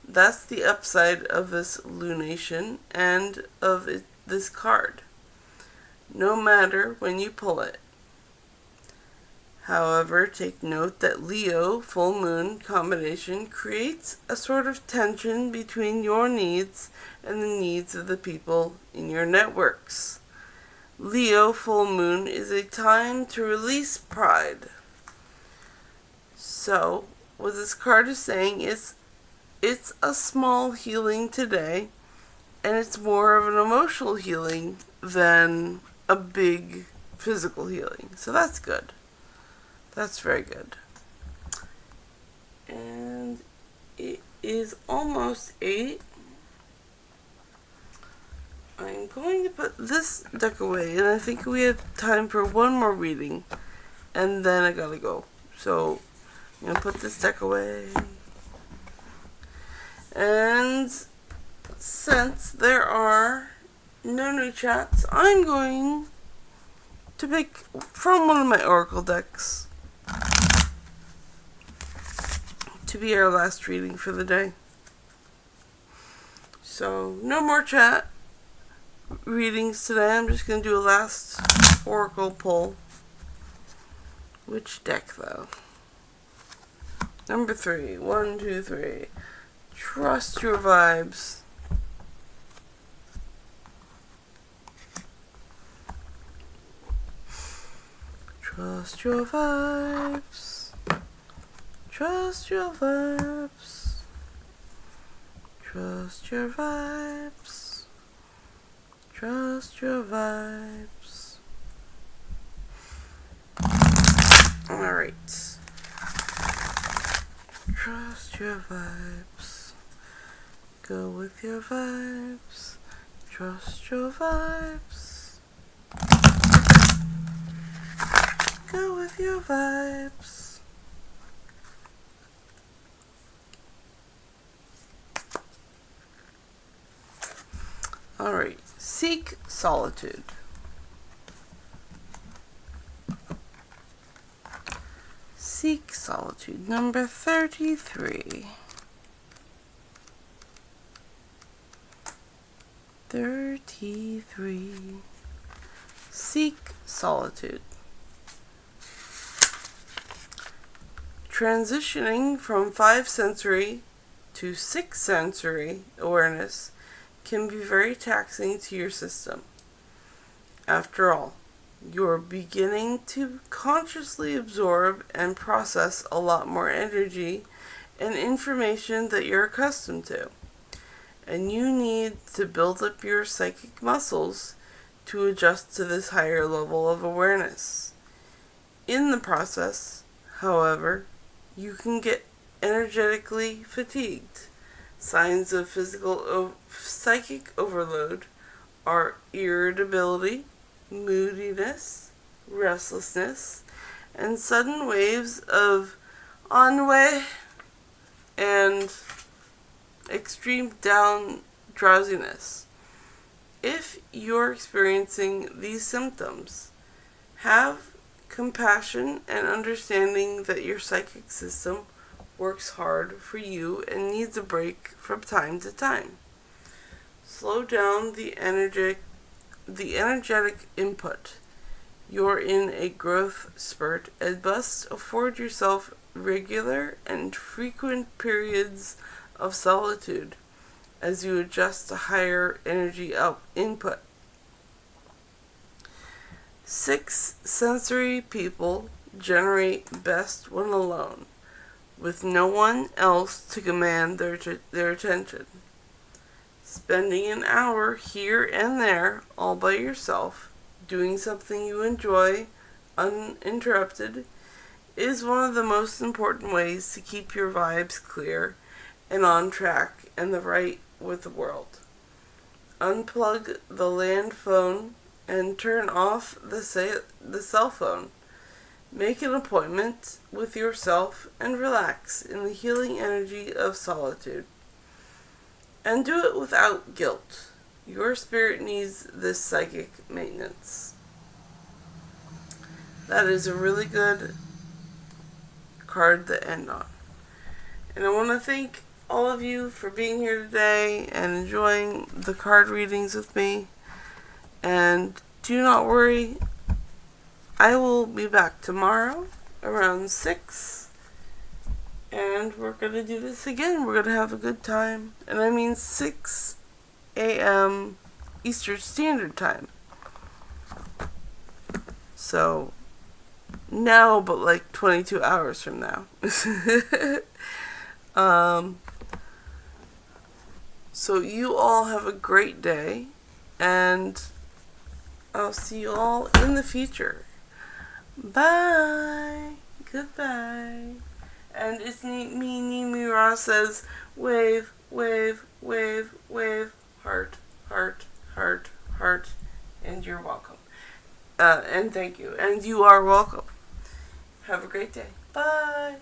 That's the upside of this lunation and of this card, no matter when you pull it. However, take note that Leo full moon combination creates a sort of tension between your needs and the needs of the people in your networks. Leo full moon is a time to release pride. So, what this card is saying is, it's a small healing today, And it's more of an emotional healing than a big physical healing. So that's good. That's very good. And it is almost 8. I'm going to put this deck away, and I think we have time for one more reading, and then I gotta go. So I'm gonna put this deck away. And since there are no new chats, I'm going to pick from one of my Oracle decks to be our last reading for the day. So no more chat readings today. I'm just going to do a last Oracle pull. Which deck though? Number 3. 1, 2, 3. Trust your vibes. Trust your vibes. Trust your vibes. Trust your vibes. Trust your vibes. Alright. Trust your vibes. Go with your vibes. Trust your vibes. Go with your vibes. Alright. Seek solitude. Seek solitude. Number 33. 33. Seek solitude. Transitioning from 5 sensory to 6 sensory awareness can be very taxing to your system. After all, you're beginning to consciously absorb and process a lot more energy and information that you're accustomed to. And you need to build up your psychic muscles to adjust to this higher level of awareness. In the process, however, you can get energetically fatigued. Signs of psychic overload are irritability, moodiness, restlessness, and sudden waves of ennui and extreme drowsiness. If you're experiencing these symptoms, have compassion and understanding that your psychic system works hard for you and needs a break from time to time. Slow down the energetic input. You're in a growth spurt and must afford yourself regular and frequent periods of solitude as you adjust to higher energy input. 6 sensory people generate best when alone, with no one else to command their attention. Spending an hour here and there all by yourself, doing something you enjoy uninterrupted, is one of the most important ways to keep your vibes clear and on track and the right with the world. Unplug the land phone and turn off the cell phone. Make an appointment with yourself and relax in the healing energy of solitude. And do it without guilt. Your spirit needs this psychic maintenance. That is a really good card to end on. And I want to thank all of you for being here today and enjoying the card readings with me. And do not worry, I will be back tomorrow around 6. And we're going to do this again. We're going to have a good time. And I mean 6 a.m. Eastern Standard Time. So, now, but like 22 hours from now. So you all have a great day, and I'll see you all in the future. Bye. Goodbye. And it's me, Nimi Ra says, wave, wave, wave, wave, heart, heart, heart, heart, and you're welcome. And thank you. And you are welcome. Have a great day. Bye.